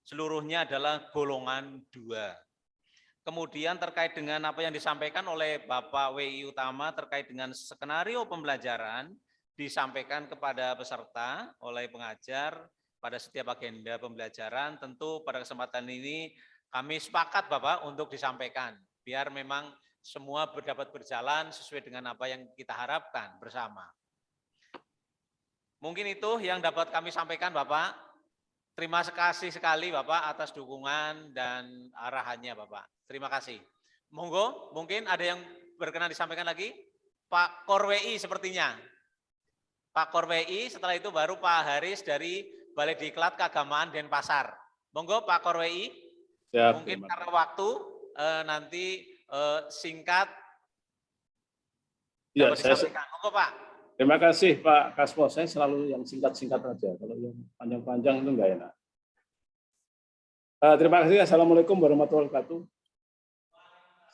seluruhnya adalah golongan 2. Kemudian terkait dengan apa yang disampaikan oleh Bapak WI Utama terkait dengan skenario pembelajaran, disampaikan kepada peserta oleh pengajar pada setiap agenda pembelajaran. Tentu pada kesempatan ini kami sepakat Bapak untuk disampaikan, biar memang semua dapat berjalan sesuai dengan apa yang kita harapkan bersama. Mungkin itu yang dapat kami sampaikan Bapak. Terima kasih sekali Bapak atas dukungan dan arahannya Bapak. Terima kasih. Monggo, mungkin ada yang berkenan disampaikan lagi? Pak Korwei sepertinya. Pak Korwei, setelah itu baru Pak Haris dari Balai Diklat Keagamaan Denpasar. Monggo Pak Korwei. Siap, mungkin karena waktu nanti singkat ya, dapat disampaikan. Monggo Pak. Terima kasih Pak Kaspo. Saya selalu yang singkat-singkat aja. Kalau yang panjang-panjang itu enggak enak. Terima kasih. Assalamualaikum warahmatullahi wabarakatuh.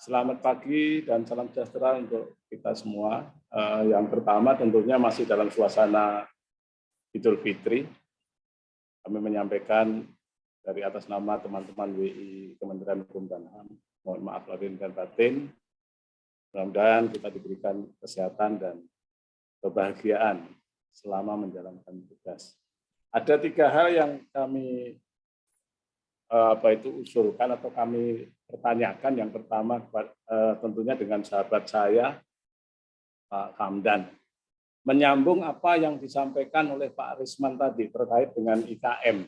Selamat pagi dan salam sejahtera untuk kita semua. Yang pertama tentunya masih dalam suasana Idul Fitri. Kami menyampaikan dari atas nama teman-teman WI Kementerian Hukum dan HAM, mohon maaf lahir dan batin. Mudah-mudahan kita diberikan kesehatan dan kebahagiaan selama menjalankan tugas. Ada 3 hal yang kami usulkan atau kami pertanyakan. Yang pertama tentunya dengan sahabat saya Pak Hamdan, menyambung apa yang disampaikan oleh Pak Risman tadi terkait dengan IKM,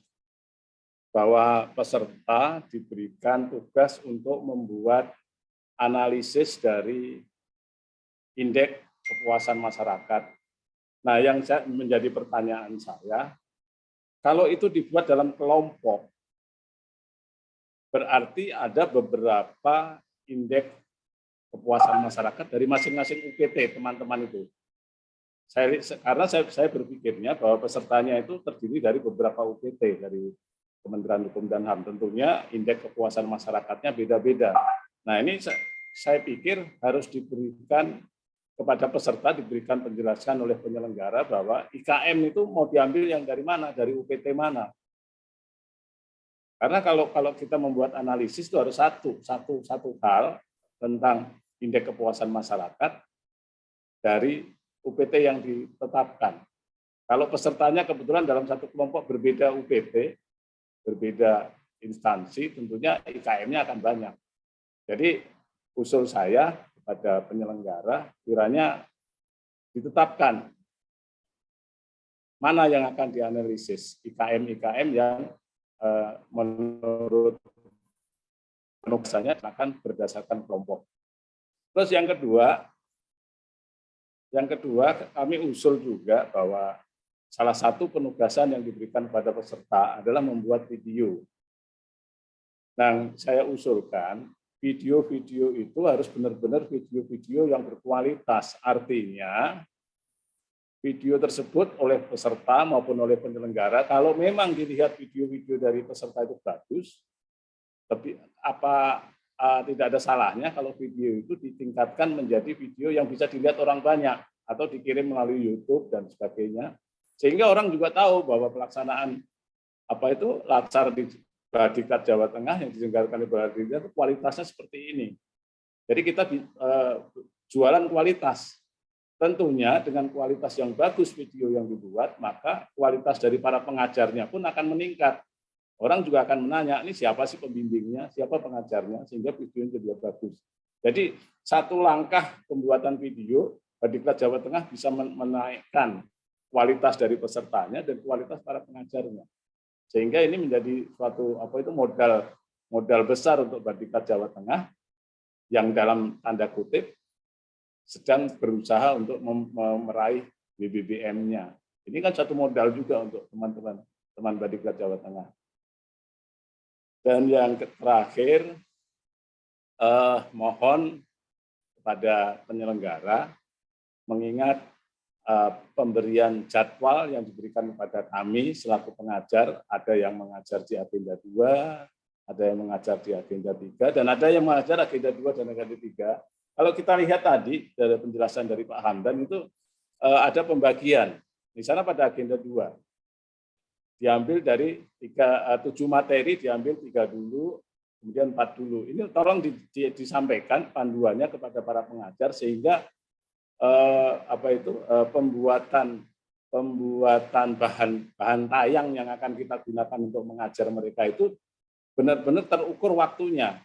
bahwa peserta diberikan tugas untuk membuat analisis dari indeks kepuasan masyarakat. Nah, yang menjadi pertanyaan saya, kalau itu dibuat dalam kelompok, berarti ada beberapa indeks kepuasan masyarakat dari masing-masing UPT teman-teman itu. Karena saya berpikirnya bahwa pesertanya itu terdiri dari beberapa UPT dari Kementerian Hukum dan HAM. Tentunya indeks kepuasan masyarakatnya beda-beda. Nah, ini saya pikir harus diberikan kepada peserta, diberikan penjelasan oleh penyelenggara bahwa IKM itu mau diambil yang dari mana, dari UPT mana. Karena kalau kita membuat analisis itu harus satu hal tentang indeks kepuasan masyarakat dari UPT yang ditetapkan. Kalau pesertanya kebetulan dalam satu kelompok berbeda UPT, berbeda instansi, tentunya IKM-nya akan banyak. Jadi usul saya kepada penyelenggara, kiranya ditetapkan mana yang akan dianalisis, IKM yang menurut penugasannya akan berdasarkan kelompok. Terus yang kedua kami usul juga bahwa salah satu penugasan yang diberikan pada peserta adalah membuat video. Nah, saya usulkan video-video itu harus benar-benar video-video yang berkualitas. Artinya, video tersebut oleh peserta maupun oleh penyelenggara, kalau memang dilihat video-video dari peserta itu bagus, tapi tidak ada salahnya kalau video itu ditingkatkan menjadi video yang bisa dilihat orang banyak atau dikirim melalui YouTube dan sebagainya, sehingga orang juga tahu bahwa pelaksanaan Latsar di Badiklat Jawa Tengah yang diselenggarakan di Badiklat itu kualitasnya seperti ini. Jadi kita jualan kualitas. Tentunya dengan kualitas yang bagus video yang dibuat, maka kualitas dari para pengajarnya pun akan meningkat. Orang juga akan menanya, ini siapa sih pembimbingnya, siapa pengajarnya, sehingga videonya jadi bagus. Jadi satu langkah pembuatan video, Badiklat Jawa Tengah bisa menaikkan kualitas dari pesertanya dan kualitas para pengajarnya. Sehingga ini menjadi suatu modal besar untuk Badiklat Jawa Tengah yang dalam tanda kutip sedang berusaha untuk meraih BBBM-nya. Ini kan satu modal juga untuk teman Badiklat Jawa Tengah. Dan yang terakhir, mohon kepada penyelenggara mengingat pemberian jadwal yang diberikan kepada kami selaku pengajar, ada yang mengajar di agenda 2, ada yang mengajar di agenda 3, dan ada yang mengajar agenda 2 dan agenda 3. Kalau kita lihat tadi dari penjelasan dari Pak Hamdan itu ada pembagian. Di sana pada agenda 2 diambil dari 7 materi, diambil 3 dulu, kemudian 4 dulu. Ini tolong disampaikan panduannya kepada para pengajar sehingga pembuatan bahan tayang yang akan kita gunakan untuk mengajar mereka itu benar-benar terukur waktunya.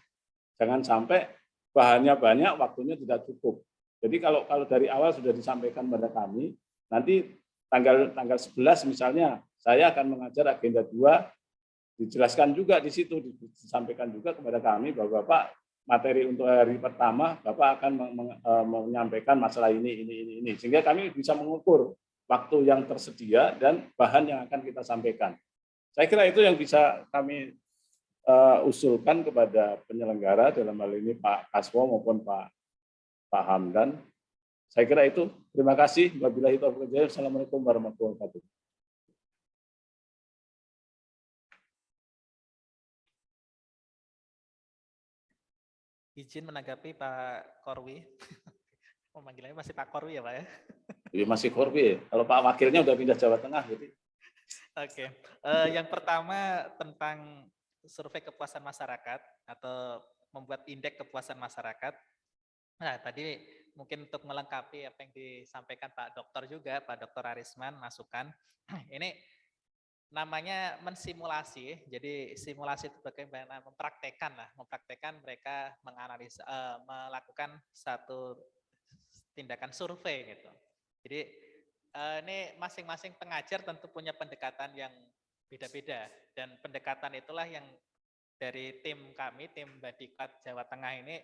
Jangan sampai bahannya banyak, waktunya tidak cukup. Jadi kalau dari awal sudah disampaikan pada kami, nanti tanggal 11 misalnya saya akan mengajar agenda 2, dijelaskan juga di situ, disampaikan juga kepada kami bahwa Bapak materi untuk hari pertama Bapak akan menyampaikan masalah ini, sehingga kami bisa mengukur waktu yang tersedia dan bahan yang akan kita sampaikan. Saya kira itu yang bisa kami usulkan kepada penyelenggara dalam hal ini Pak Kaswo maupun Pak Hamdan. Saya kira itu. Terima kasih. Wabillahi taufiq wal hidayah. Assalamualaikum warahmatullahi wabarakatuh. Izin menanggapi Pak Korwi. Pemanggilannya masih Pak Korwi ya Pak ya? Iya masih Korwi. Kalau Pak Wakilnya udah pindah Jawa Tengah. Jadi. Oke. Yang pertama tentang survei kepuasan masyarakat atau membuat indeks kepuasan masyarakat. Nah tadi mungkin untuk melengkapi apa yang disampaikan Pak Dokter juga, Pak Dokter Arisman masukan. Ini namanya mensimulasi, jadi simulasi itu bagaimana mempraktekkan mereka menganalisa, melakukan satu tindakan survei gitu. Jadi ini masing-masing pengajar tentu punya pendekatan yang beda-beda dan pendekatan itulah yang dari tim kami, tim Badiklat Jawa Tengah ini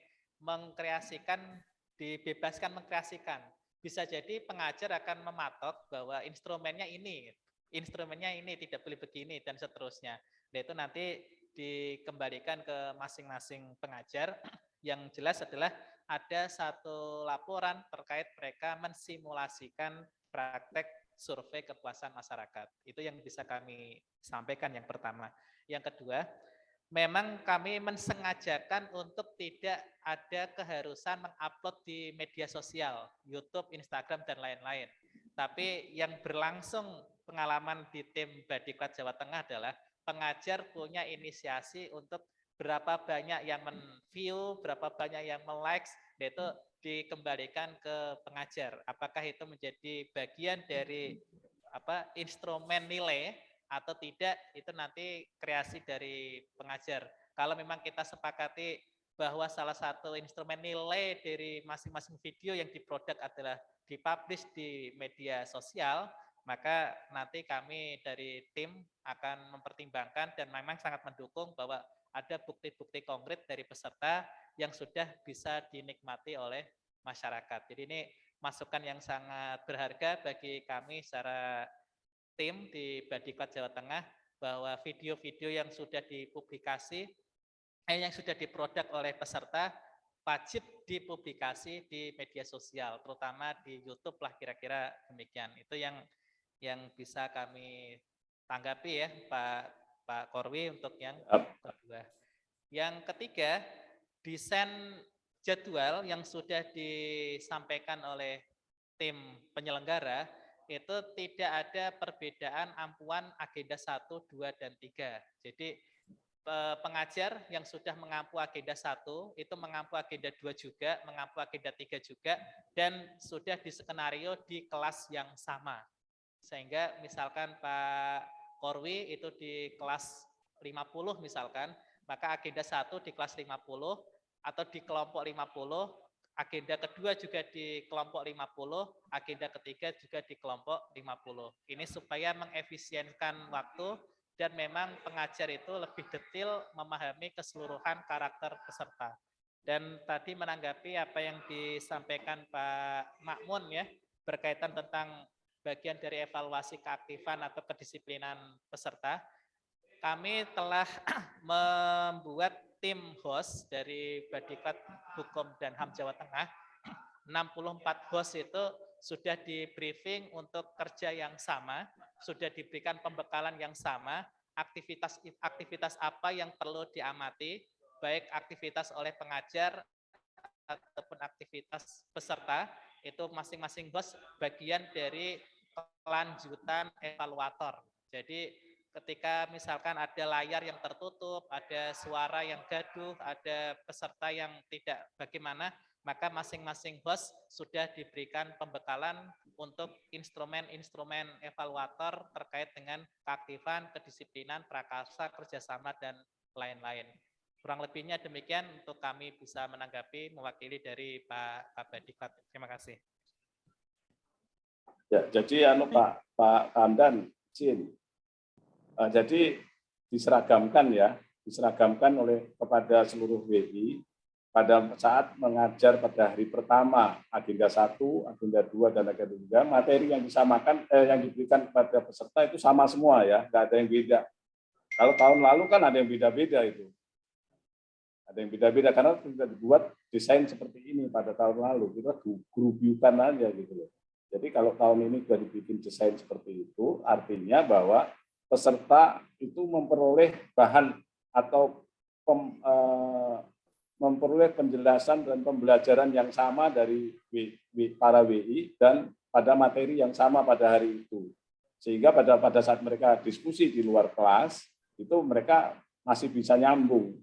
dibebaskan mengkreasikan. Bisa jadi pengajar akan mematok bahwa instrumennya ini tidak boleh begini dan seterusnya. Dan itu nanti dikembalikan ke masing-masing pengajar. Yang jelas adalah ada satu laporan terkait mereka mensimulasikan praktek survei kepuasan masyarakat. Itu yang bisa kami sampaikan yang pertama. Yang kedua, memang kami mensengajakan untuk tidak ada keharusan mengupload di media sosial, YouTube, Instagram, dan lain-lain. Tapi yang berlangsung pengalaman di tim Badiklat Jawa Tengah adalah pengajar punya inisiasi untuk berapa banyak yang men-view, berapa banyak yang me-likes, itu dikembalikan ke pengajar. Apakah itu menjadi bagian dari instrumen nilai atau tidak, itu nanti kreasi dari pengajar. Kalau memang kita sepakati bahwa salah satu instrumen nilai dari masing-masing video yang diproduk adalah dipublish di media sosial, maka nanti kami dari tim akan mempertimbangkan dan memang sangat mendukung bahwa ada bukti-bukti konkret dari peserta yang sudah bisa dinikmati oleh masyarakat. Jadi ini masukan yang sangat berharga bagi kami secara tim di Badiklat Jawa Tengah bahwa video-video yang sudah dipublikasi yang sudah diproduk oleh peserta wajib dipublikasi di media sosial, terutama di YouTube lah, kira-kira demikian. Itu yang bisa kami tanggapi ya Pak Korwi untuk yang kedua. Yang ketiga, desain jadwal yang sudah disampaikan oleh tim penyelenggara itu tidak ada perbedaan ampuan agenda 1, 2, dan 3. Jadi pengajar yang sudah mengampu agenda 1 itu mengampu agenda 2 juga, mengampu agenda 3 juga, dan sudah diskenario di kelas yang sama. Sehingga misalkan Pak Korwi itu di kelas 50 misalkan, maka agenda 1 di kelas 50 atau di kelompok 50, agenda kedua juga di kelompok 50, agenda ketiga juga di kelompok 50. Ini supaya mengefisienkan waktu dan memang pengajar itu lebih detail memahami keseluruhan karakter peserta. Dan tadi menanggapi apa yang disampaikan Pak Makmun ya, berkaitan tentang bagian dari evaluasi keaktifan atau kedisiplinan peserta, kami telah membuat tim host dari Badiklat Hukum dan HAM Jawa Tengah. 64 host itu sudah di briefing untuk kerja yang sama, sudah diberikan pembekalan yang sama, aktivitas apa yang perlu diamati, baik aktivitas oleh pengajar ataupun aktivitas peserta, itu masing-masing host bagian dari kelanjutan evaluator. Jadi ketika misalkan ada layar yang tertutup, ada suara yang gaduh, ada peserta yang tidak bagaimana, maka masing-masing host sudah diberikan pembekalan untuk instrumen-instrumen evaluator terkait dengan keaktifan, kedisiplinan, prakarsa, kerjasama, dan lain-lain. Kurang lebihnya demikian untuk kami bisa menanggapi mewakili dari Pak Kabadiklat. Terima kasih. Ya, jadi Pak Kamdan, Jin. Jadi diseragamkan oleh kepada seluruh WI pada saat mengajar pada hari pertama agenda 1, agenda 2, dan agenda 3, materi yang disamakan yang diberikan kepada peserta itu sama semua ya, nggak ada yang beda. Kalau tahun lalu kan ada yang beda-beda itu. Ada yang beda-beda karena tidak dibuat desain seperti ini pada tahun lalu, kita grubyukan aja gitu loh. Jadi kalau tahun ini sudah dibikin desain seperti itu, artinya bahwa peserta itu memperoleh bahan atau memperoleh penjelasan dan pembelajaran yang sama dari para WI dan pada materi yang sama pada hari itu. Sehingga pada saat mereka diskusi di luar kelas, itu mereka masih bisa nyambung.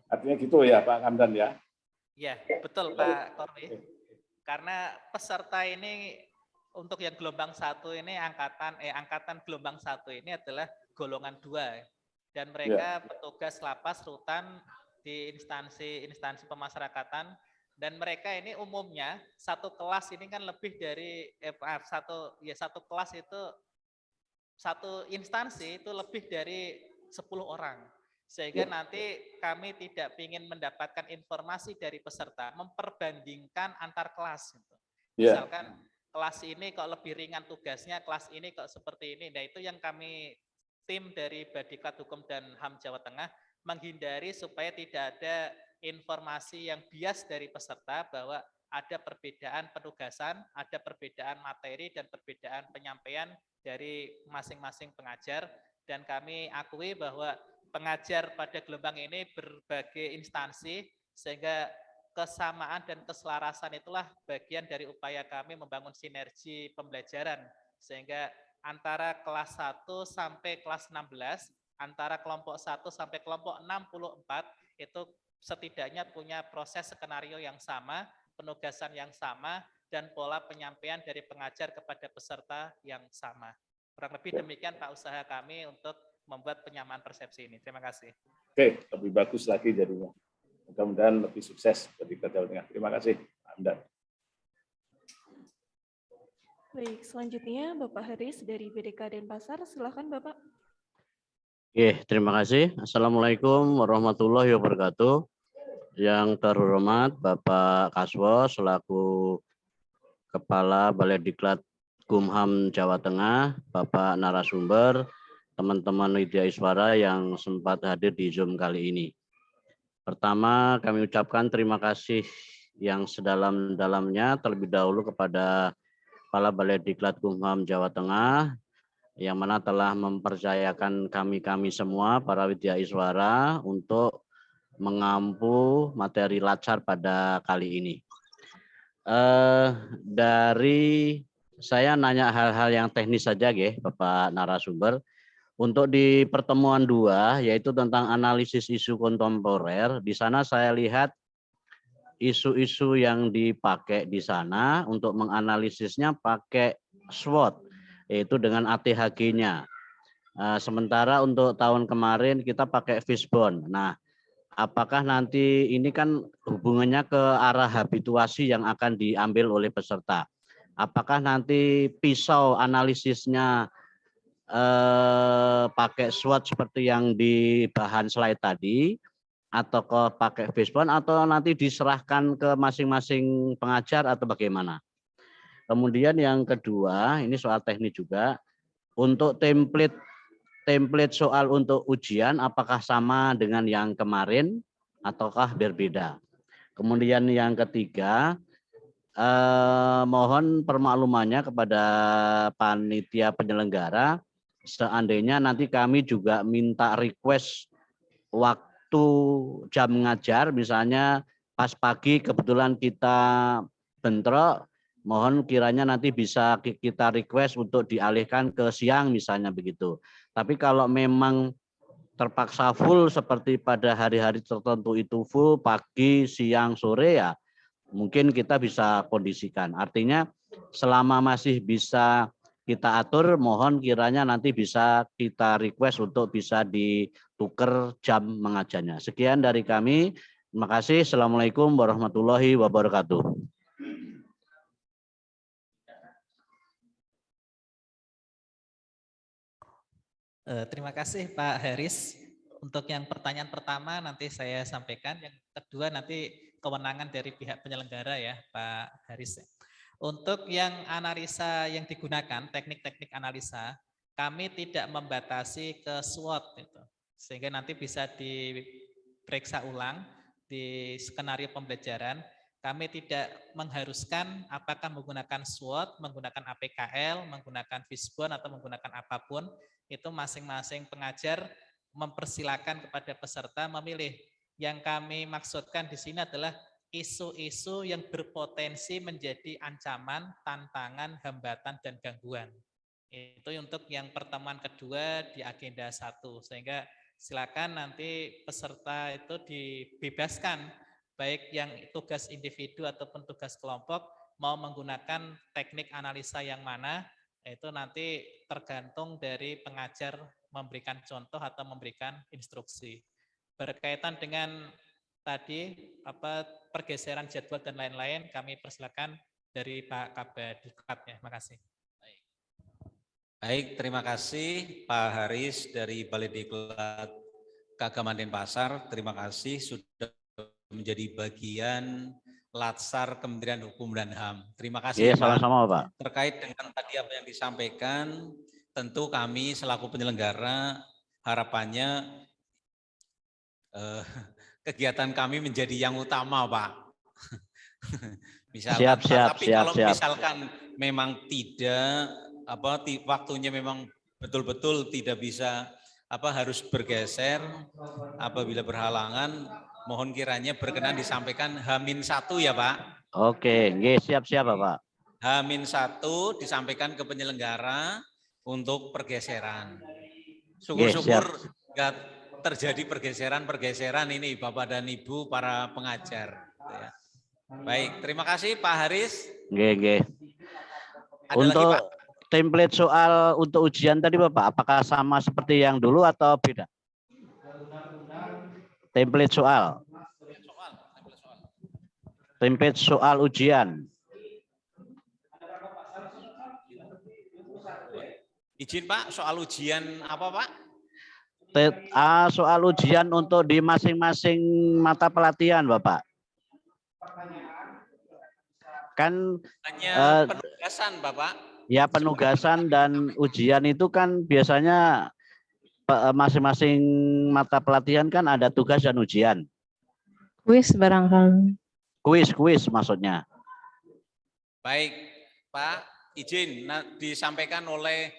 Artinya gitu ya Pak Kamdan ya? Iya, betul Pak Korwi. Karena peserta ini untuk yang gelombang 1 ini angkatan gelombang 1 ini adalah golongan 2 dan mereka petugas lapas rutan di instansi pemasyarakatan, dan mereka ini umumnya satu kelas ini kan lebih dari satu kelas itu satu instansi itu lebih dari 10 orang. Sehingga nanti kami tidak ingin mendapatkan informasi dari peserta, memperbandingkan antar kelas. Misalkan kelas ini kok lebih ringan tugasnya, kelas ini kok seperti ini. Nah itu yang kami tim dari Badiklat Hukum dan HAM Jawa Tengah menghindari supaya tidak ada informasi yang bias dari peserta bahwa ada perbedaan penugasan, ada perbedaan materi, dan perbedaan penyampaian dari masing-masing pengajar. Dan kami akui bahwa pengajar pada gelombang ini berbagai instansi, sehingga kesamaan dan keselarasan itulah bagian dari upaya kami membangun sinergi pembelajaran, sehingga antara kelas 1 sampai kelas 16, antara kelompok 1 sampai kelompok 64 itu setidaknya punya proses skenario yang sama, penugasan yang sama, dan pola penyampaian dari pengajar kepada peserta yang sama. Kurang lebih demikian Pak usaha kami untuk membuat penyamaan persepsi ini. Terima kasih. Oke, lebih bagus lagi jadinya. Mudah-mudahan lebih sukses bagi Jawa Tengah. Terima kasih, Pak Hamdan. Baik, selanjutnya Bapak Haris dari BDK Denpasar. Silakan Bapak. Terima kasih. Assalamualaikum warahmatullahi wabarakatuh. Yang terhormat Bapak Kaswo selaku Kepala Balai Diklat Kumham Jawa Tengah, Bapak narasumber, teman-teman Widya Iswara yang sempat hadir di Zoom kali ini. Pertama, kami ucapkan terima kasih yang sedalam-dalamnya terlebih dahulu kepada Kepala Balai Diklat Kumham Jawa Tengah, yang mana telah mempercayakan kami semua, para Widya Iswara, untuk mengampu materi lacar pada kali ini. Dari saya nanya hal-hal yang teknis saja, Bapak narasumber. Untuk di pertemuan 2, yaitu tentang analisis isu kontemporer, di sana saya lihat isu-isu yang dipakai di sana untuk menganalisisnya pakai SWOT, yaitu dengan ATHG-nya. Sementara untuk tahun kemarin kita pakai fishbone. Nah, apakah nanti ini kan hubungannya ke arah habituasi yang akan diambil oleh peserta? Apakah nanti pisau analisisnya pakai SWOT seperti yang di bahan slide tadi, atau pakai fishbone, atau nanti diserahkan ke masing-masing pengajar atau bagaimana? Kemudian yang kedua, ini soal teknik juga, untuk template soal untuk ujian apakah sama dengan yang kemarin ataukah berbeda? Kemudian yang ketiga, mohon permaklumannya kepada panitia penyelenggara, seandainya nanti kami juga minta request waktu jam ngajar, misalnya pas pagi kebetulan kita bentrok, mohon kiranya nanti bisa kita request untuk dialihkan ke siang misalnya begitu. Tapi kalau memang terpaksa full seperti pada hari-hari tertentu itu full pagi, siang, sore, ya mungkin kita bisa kondisikan. Artinya selama masih bisa kita atur, mohon kiranya nanti bisa kita request untuk bisa ditukar jam mengajarnya. Sekian dari kami. Terima kasih. Assalamualaikum warahmatullahi wabarakatuh. Terima kasih Pak Haris. Untuk yang pertanyaan pertama nanti saya sampaikan, yang kedua nanti kewenangan dari pihak penyelenggara ya Pak Haris. Untuk yang analisa yang digunakan, teknik-teknik analisa, kami tidak membatasi ke SWOT, gitu. Sehingga nanti bisa diperiksa ulang di skenario pembelajaran. Kami tidak mengharuskan apakah menggunakan SWOT, menggunakan APKL, menggunakan fishbone, atau menggunakan apapun. Itu masing-masing pengajar mempersilakan kepada peserta memilih. Yang kami maksudkan di sini adalah isu-isu yang berpotensi menjadi ancaman, tantangan, hambatan, dan gangguan. Itu untuk yang pertemuan kedua di agenda 1. Sehingga silakan nanti peserta itu dibebaskan, baik yang tugas individu ataupun tugas kelompok, mau menggunakan teknik analisa yang mana, itu nanti tergantung dari pengajar memberikan contoh atau memberikan instruksi. Berkaitan dengan tadi pergeseran jadwal dan lain-lain, kami persilakan dari Pak Kabadiklat ya. Terima kasih. Baik, terima kasih Pak Haris dari Balai Diklat Keagamaan Denpasar. Terima kasih sudah menjadi bagian Latsar Kementerian Hukum dan HAM. Terima kasih Pak. Sama-sama Pak. Terkait dengan tadi apa yang disampaikan, tentu kami selaku penyelenggara harapannya kegiatan kami menjadi yang utama, Pak. Misalkan, misalkan memang tidak waktunya memang betul-betul tidak bisa harus bergeser, apabila berhalangan, mohon kiranya berkenan disampaikan H-1 ya, Pak. Oke, siap-siap Pak. H-1 disampaikan ke penyelenggara untuk pergeseran. Syukur-syukur enggak terjadi pergeseran ini Bapak dan Ibu para pengajar. Baik, terima kasih Pak Haris. Untuk lagi, Pak? Template soal untuk ujian tadi Bapak, apakah sama seperti yang dulu atau beda? Template soal. Template soal ujian. Izin Pak, soal ujian apa Pak? Soal ujian untuk di masing-masing mata pelatihan Bapak. Kan hanya penugasan Bapak. Ya penugasan dan ujian itu kan biasanya masing-masing mata pelatihan kan ada tugas dan ujian. Kuis barangkali. Kuis maksudnya. Baik, Pak, izin disampaikan oleh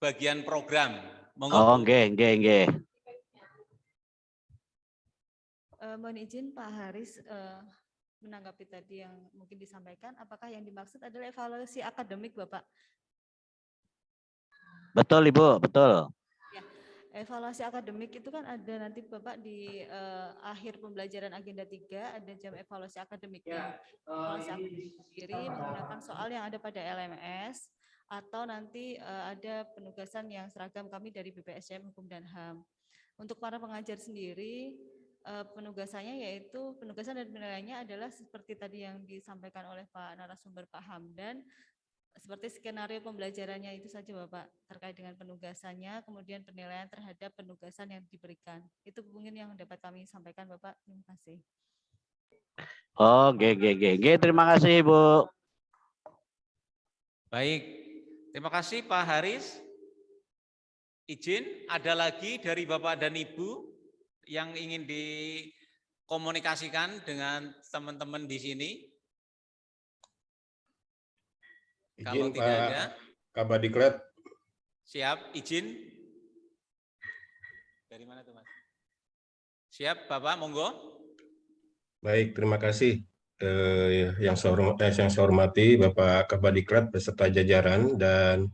bagian program. Monggo, Oh, Bu. nggih. Mohon izin Pak Haris menanggapi tadi yang mungkin disampaikan, apakah yang dimaksud adalah evaluasi akademik Bapak? Betul Ibu, betul. Ya, evaluasi akademik itu kan ada nanti Bapak di akhir pembelajaran agenda 3 ada jam evaluasi akademiknya. Evaluasi akademik sendiri menggunakan soal yang ada pada LMS atau nanti ada penugasan yang seragam kami dari BPSDM Hukum dan HAM. Untuk para pengajar sendiri penugasannya yaitu penugasan dan penilaiannya adalah seperti tadi yang disampaikan oleh Pak narasumber Pak Hamdan, seperti skenario pembelajarannya itu saja Bapak, terkait dengan penugasannya, kemudian penilaian terhadap penugasan yang diberikan. Itu mungkin yang dapat kami sampaikan Bapak, terima kasih. Oh, nggih. Terima kasih Ibu. Baik, terima kasih Pak Haris. Izin, ada lagi dari Bapak dan Ibu yang ingin dikomunikasikan dengan teman-teman di sini? Kalau Izin tidak ada, Kabadiklat. siap, izin. Dari mana tuh Mas? Siap, Bapak, monggo. Baik, terima kasih. Yang saya hormati Bapak Kabadiklat beserta jajaran dan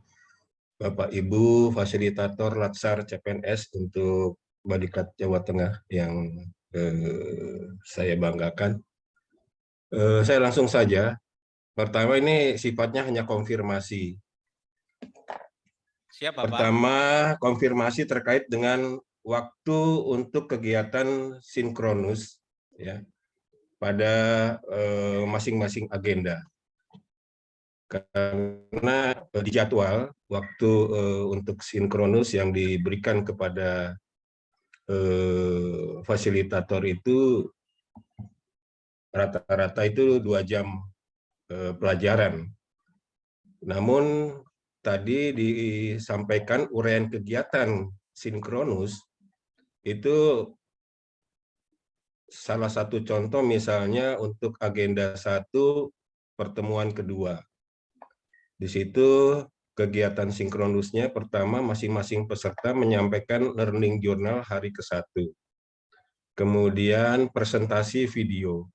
Bapak Ibu fasilitator Latsar CPNS untuk Badiklat Jawa Tengah yang saya banggakan. Saya langsung saja. Pertama ini sifatnya hanya konfirmasi. Siap, Bapak. Pertama, konfirmasi terkait dengan waktu untuk kegiatan sinkronus ya pada masing-masing agenda. Karena di jadwal waktu untuk sinkronus yang diberikan kepada fasilitator itu rata-rata itu 2 jam pelajaran. Namun tadi disampaikan uraian kegiatan sinkronus itu salah satu contoh misalnya untuk agenda 1 pertemuan kedua. Di situ kegiatan sinkronusnya pertama masing-masing peserta menyampaikan learning journal hari ke-1. Kemudian presentasi video.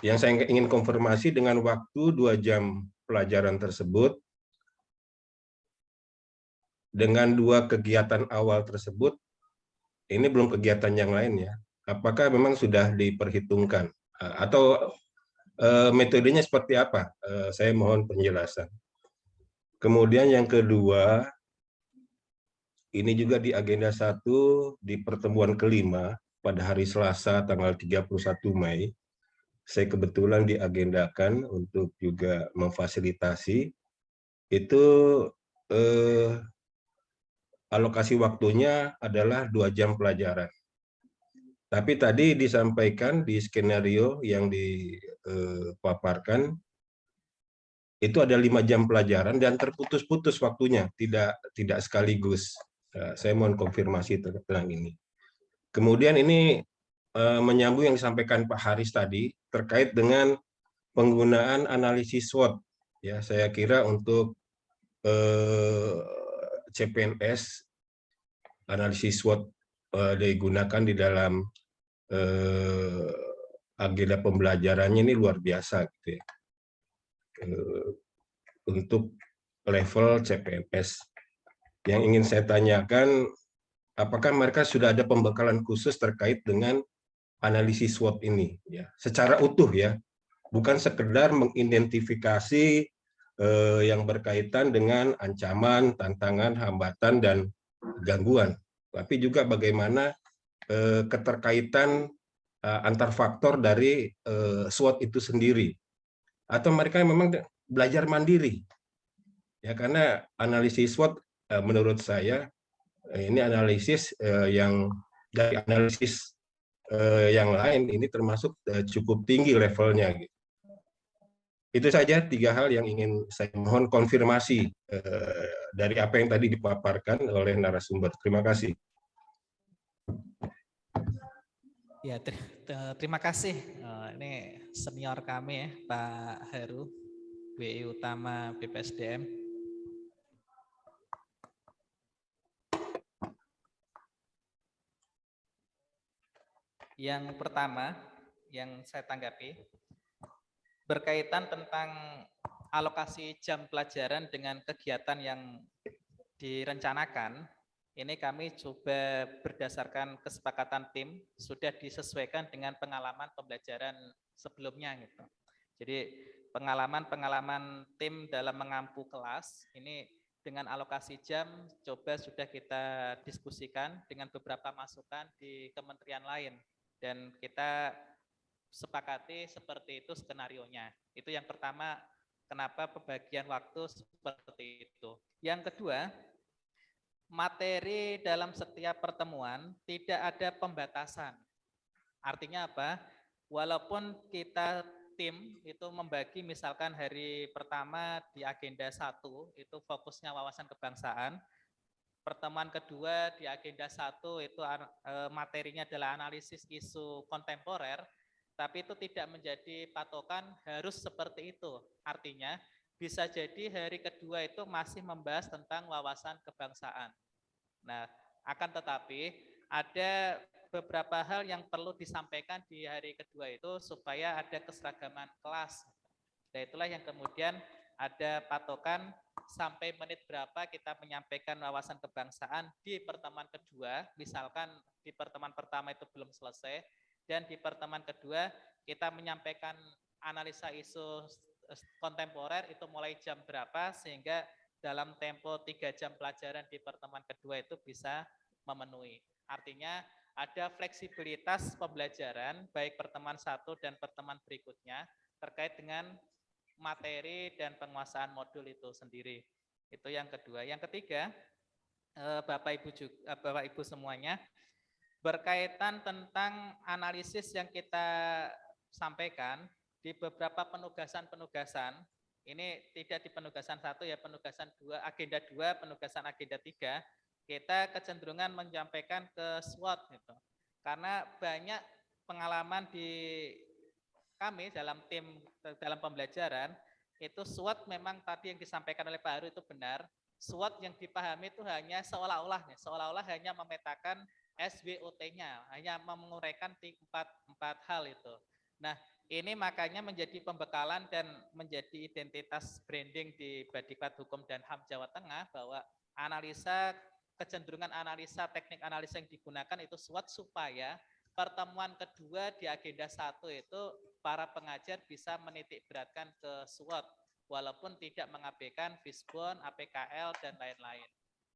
Yang saya ingin konfirmasi dengan waktu 2 jam pelajaran tersebut, dengan 2 kegiatan awal tersebut, ini belum kegiatan yang lain ya. Apakah memang sudah diperhitungkan? Atau metodenya seperti apa? Saya mohon penjelasan. Kemudian yang kedua, ini juga di agenda 1 di pertemuan kelima pada hari Selasa tanggal 31 Mei, saya kebetulan diagendakan untuk juga memfasilitasi, itu alokasi waktunya adalah 2 jam pelajaran. Tapi tadi disampaikan di skenario yang dipaparkan, itu ada 5 jam pelajaran dan terputus-putus waktunya, tidak sekaligus. Saya mohon konfirmasi tentang ini. Kemudian ini menyambung yang disampaikan Pak Haris tadi terkait dengan penggunaan analisis SWOT. Ya, saya kira untuk CPNS analisis SWOT digunakan di dalam agenda pembelajarannya ini luar biasa gitu ya. Untuk level CPNS. Yang ingin saya tanyakan, apakah mereka sudah ada pembekalan khusus terkait dengan analisis SWOT ini ya, secara utuh ya, bukan sekedar mengidentifikasi yang berkaitan dengan ancaman, tantangan, hambatan dan gangguan, tapi juga bagaimana keterkaitan antar faktor dari SWOT itu sendiri, atau mereka memang belajar mandiri ya, karena analisis SWOT menurut saya ini analisis yang dari analisis yang lain ini termasuk cukup tinggi levelnya gitu. Itu saja 3 hal yang ingin saya mohon konfirmasi dari apa yang tadi dipaparkan oleh narasumber. Terima kasih. Ya, terima kasih. Ini senior kami ya, Pak Heru, WI Utama BPSDM. Yang pertama yang saya tanggapi berkaitan tentang alokasi jam pelajaran dengan kegiatan yang direncanakan. Ini kami coba berdasarkan kesepakatan tim sudah disesuaikan dengan pengalaman pembelajaran sebelumnya gitu. Jadi pengalaman tim dalam mengampu kelas ini dengan alokasi jam coba sudah kita diskusikan dengan beberapa masukan di kementerian lain dan kita sepakati seperti itu skenarionya. Itu yang pertama, kenapa pembagian waktu seperti itu. Yang kedua, materi dalam setiap pertemuan tidak ada pembatasan. Artinya apa? Walaupun kita tim itu membagi misalkan hari pertama di agenda 1 itu fokusnya wawasan kebangsaan, pertemuan kedua di agenda 1 itu materinya adalah analisis isu kontemporer, tapi itu tidak menjadi patokan harus seperti itu. Artinya bisa jadi hari kedua itu masih membahas tentang wawasan kebangsaan. Nah, akan tetapi ada beberapa hal yang perlu disampaikan di hari kedua itu supaya ada keseragaman kelas. Dan itulah yang kemudian ada patokan sampai menit berapa kita menyampaikan wawasan kebangsaan di pertemuan kedua. Misalkan di pertemuan pertama itu belum selesai, dan di pertemuan kedua kita menyampaikan analisa isu kontemporer itu mulai jam berapa sehingga dalam tempo 3 jam pelajaran di pertemuan kedua itu bisa memenuhi. Artinya ada fleksibilitas pembelajaran baik pertemuan 1 dan pertemuan berikutnya terkait dengan materi dan penguasaan modul itu sendiri. Itu yang kedua. Yang ketiga, Bapak Ibu semuanya, berkaitan tentang analisis yang kita sampaikan di beberapa penugasan-penugasan, ini tidak di penugasan 1 ya, penugasan 2, agenda 2, penugasan agenda 3, kita kecenderungan menyampaikan ke SWOT gitu. Karena banyak pengalaman di kami dalam tim dalam pembelajaran, itu SWOT memang tadi yang disampaikan oleh Pak Heru itu benar. SWOT yang dipahami itu hanya seolah-olah hanya memetakan SWOT-nya, hanya menguraikan 4 hal itu. Nah, ini makanya menjadi pembekalan dan menjadi identitas branding di Badiklat Hukum dan HAM Jawa Tengah bahwa kecenderungan analisa, teknik analisa yang digunakan itu SWOT supaya pertemuan kedua di agenda 1 itu para pengajar bisa menitik beratkan ke SWOT walaupun tidak mengabaikan Fishbone, APKL, dan lain-lain.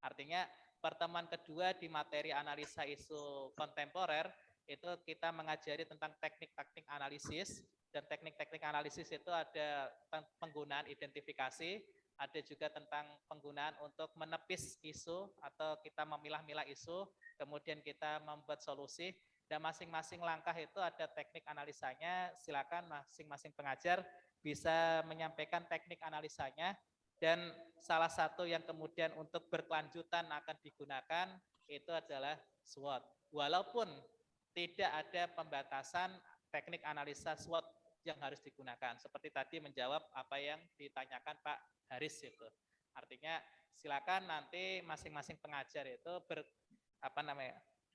Artinya pertemuan kedua di materi analisa isu kontemporer itu kita mengajari tentang teknik-teknik analisis, dan teknik-teknik analisis itu ada penggunaan identifikasi, ada juga tentang penggunaan untuk menepis isu atau kita memilah-milah isu, kemudian kita membuat solusi, dan masing-masing langkah itu ada teknik analisanya. Silakan masing-masing pengajar bisa menyampaikan teknik analisanya. Dan salah satu yang kemudian untuk berkelanjutan akan digunakan itu adalah SWOT. Walaupun tidak ada pembatasan teknik analisa SWOT yang harus digunakan. Seperti tadi menjawab apa yang ditanyakan Pak Haris itu. Artinya silakan nanti masing-masing pengajar itu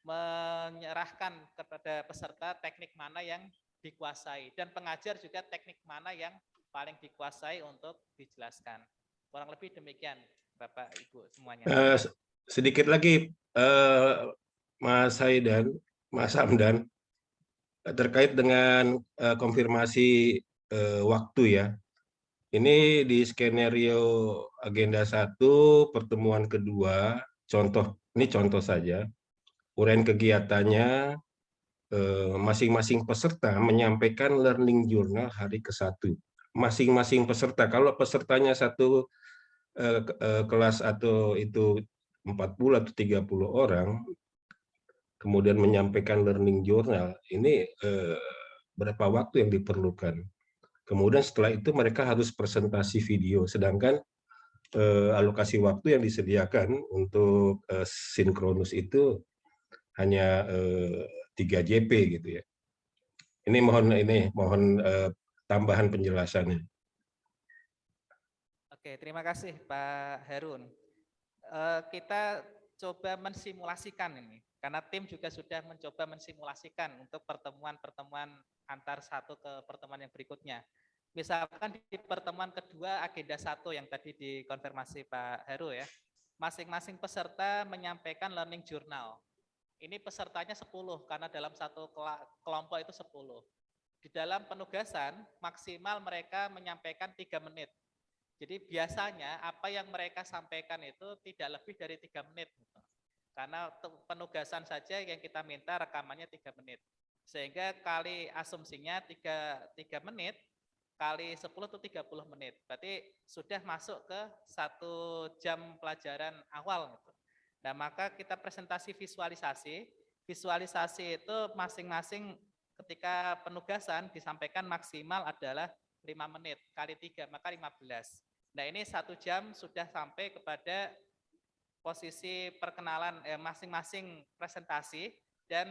menyerahkan kepada peserta teknik mana yang dikuasai. Dan pengajar juga teknik mana yang paling dikuasai untuk dijelaskan. Kurang lebih demikian, Bapak Ibu semuanya. Sedikit lagi, Mas Haidan, Mas Hamdan, terkait dengan konfirmasi waktu ya. Ini di skenario agenda 1, pertemuan kedua, ini contoh saja, uraian kegiatannya, masing-masing peserta menyampaikan learning journal hari ke-1. Masing-masing peserta, kalau pesertanya satu kelas atau itu 40 atau 30 orang, kemudian menyampaikan learning journal, ini berapa waktu yang diperlukan? Kemudian setelah itu mereka harus presentasi video, sedangkan alokasi waktu yang disediakan untuk sinkronus itu hanya 3 JP gitu ya. Ini mohon tambahan penjelasannya. Oke, terima kasih Pak Harun. Kita coba mensimulasikan ini, karena tim juga sudah mencoba mensimulasikan untuk pertemuan-pertemuan antar satu ke pertemuan yang berikutnya. Misalkan di pertemuan kedua agenda 1 yang tadi dikonfirmasi Pak Heru ya, masing-masing peserta menyampaikan learning journal. Ini pesertanya 10 karena dalam satu kelompok itu 10. Di dalam penugasan maksimal mereka menyampaikan 3 menit. Jadi biasanya apa yang mereka sampaikan itu tidak lebih dari 3 menit. Karena penugasan saja yang kita minta rekamannya 3 menit. Sehingga kali asumsinya 3 menit, kali 10 itu 30 menit. Berarti sudah masuk ke 1 jam pelajaran awal. Nah, maka kita presentasi visualisasi. Visualisasi itu masing-masing ketika penugasan disampaikan maksimal adalah 5 menit. Kali 3, maka 15. Nah, ini 1 jam sudah sampai kepada posisi perkenalan masing-masing presentasi dan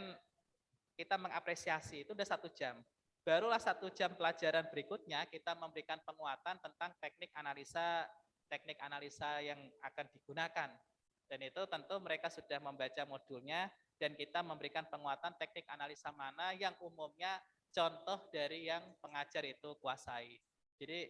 kita mengapresiasi. Itu udah 1 jam. Barulah 1 jam pelajaran berikutnya kita memberikan penguatan tentang teknik analisa yang akan digunakan. Dan itu tentu mereka sudah membaca modulnya dan kita memberikan penguatan teknik analisa mana yang umumnya contoh dari yang pengajar itu kuasai. Jadi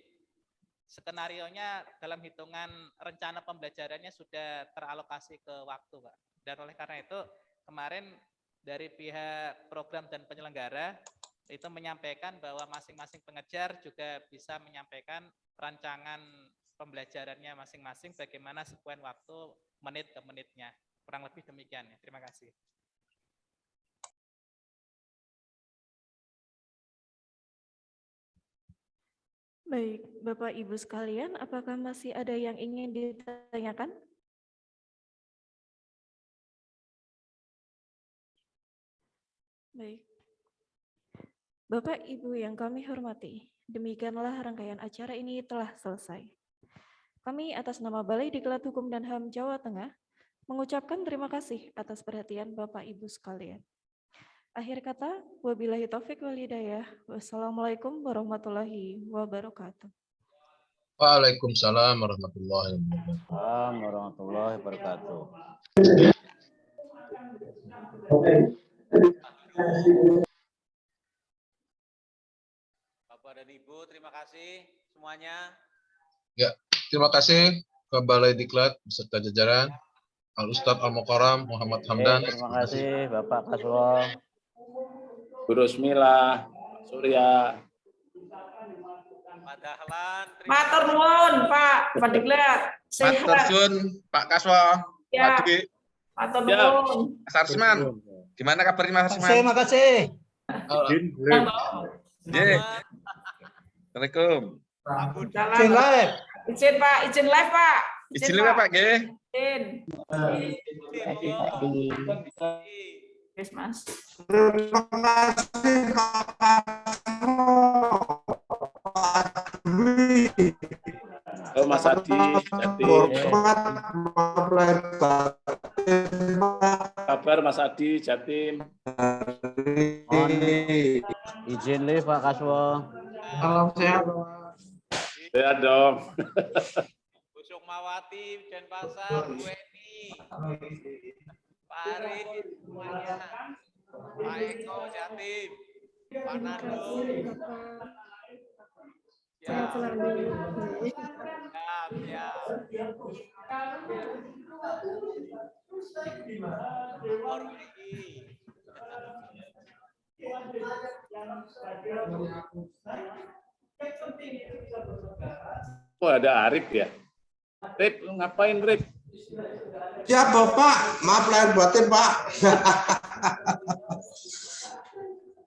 skenarionya dalam hitungan rencana pembelajarannya sudah teralokasi ke waktu, Pak. Dan oleh karena itu kemarin dari pihak program dan penyelenggara itu menyampaikan bahwa masing-masing pengajar juga bisa menyampaikan rancangan pembelajarannya masing-masing bagaimana sekuen waktu menit ke menitnya. Kurang lebih demikian ya. Terima kasih. Baik, Bapak Ibu sekalian, apakah masih ada yang ingin ditanyakan? Baik. Bapak Ibu yang kami hormati, demikianlah rangkaian acara ini telah selesai. Kami atas nama Balai Diklat Hukum dan HAM Jawa Tengah mengucapkan terima kasih atas perhatian Bapak Ibu sekalian. Akhir kata, wabillahi taufik wal hidayah. Wassalamualaikum warahmatullahi wabarakatuh. Waalaikumsalam warahmatullahi wabarakatuh. Warahmatullahi wabarakatuh. Bapak dan Ibu, terima kasih semuanya. Ya, terima kasih ke Balai Diklat beserta jajaran, Al-Ustadz Al-Mukarram Muhammad Hamdan. Terima kasih Bapak Kaswo. Bu Rusmila, Surya. Pak Dahlan, Matur nuwun Pak Diklat. Matur suwun Pak Kaswo. Ya. Pak Dwi. Matur nuwun. Mas Arsman. Gimana kabarnya Mas Arsman? Terima kasih. Assalamualaikum. Izin live. Izin Pak, izin live Pak. Izin live Pak nggih. Izin. Yes, Mas. Terima kasih Oh, Mas Adi, kabar Mas Adi, Jatim. Izin live Pak Kaswo. Salam sehat. Sehat dong. Bu Sukmawati, Denpasar, Bu Eni, Pak Arif, semuanya, Pak Eko, Jatim, Pak Nando. Ya. Oh, ada Arif ya? Rip, ngapain Rip? Ya Bapak, maaf lahir batin Pak.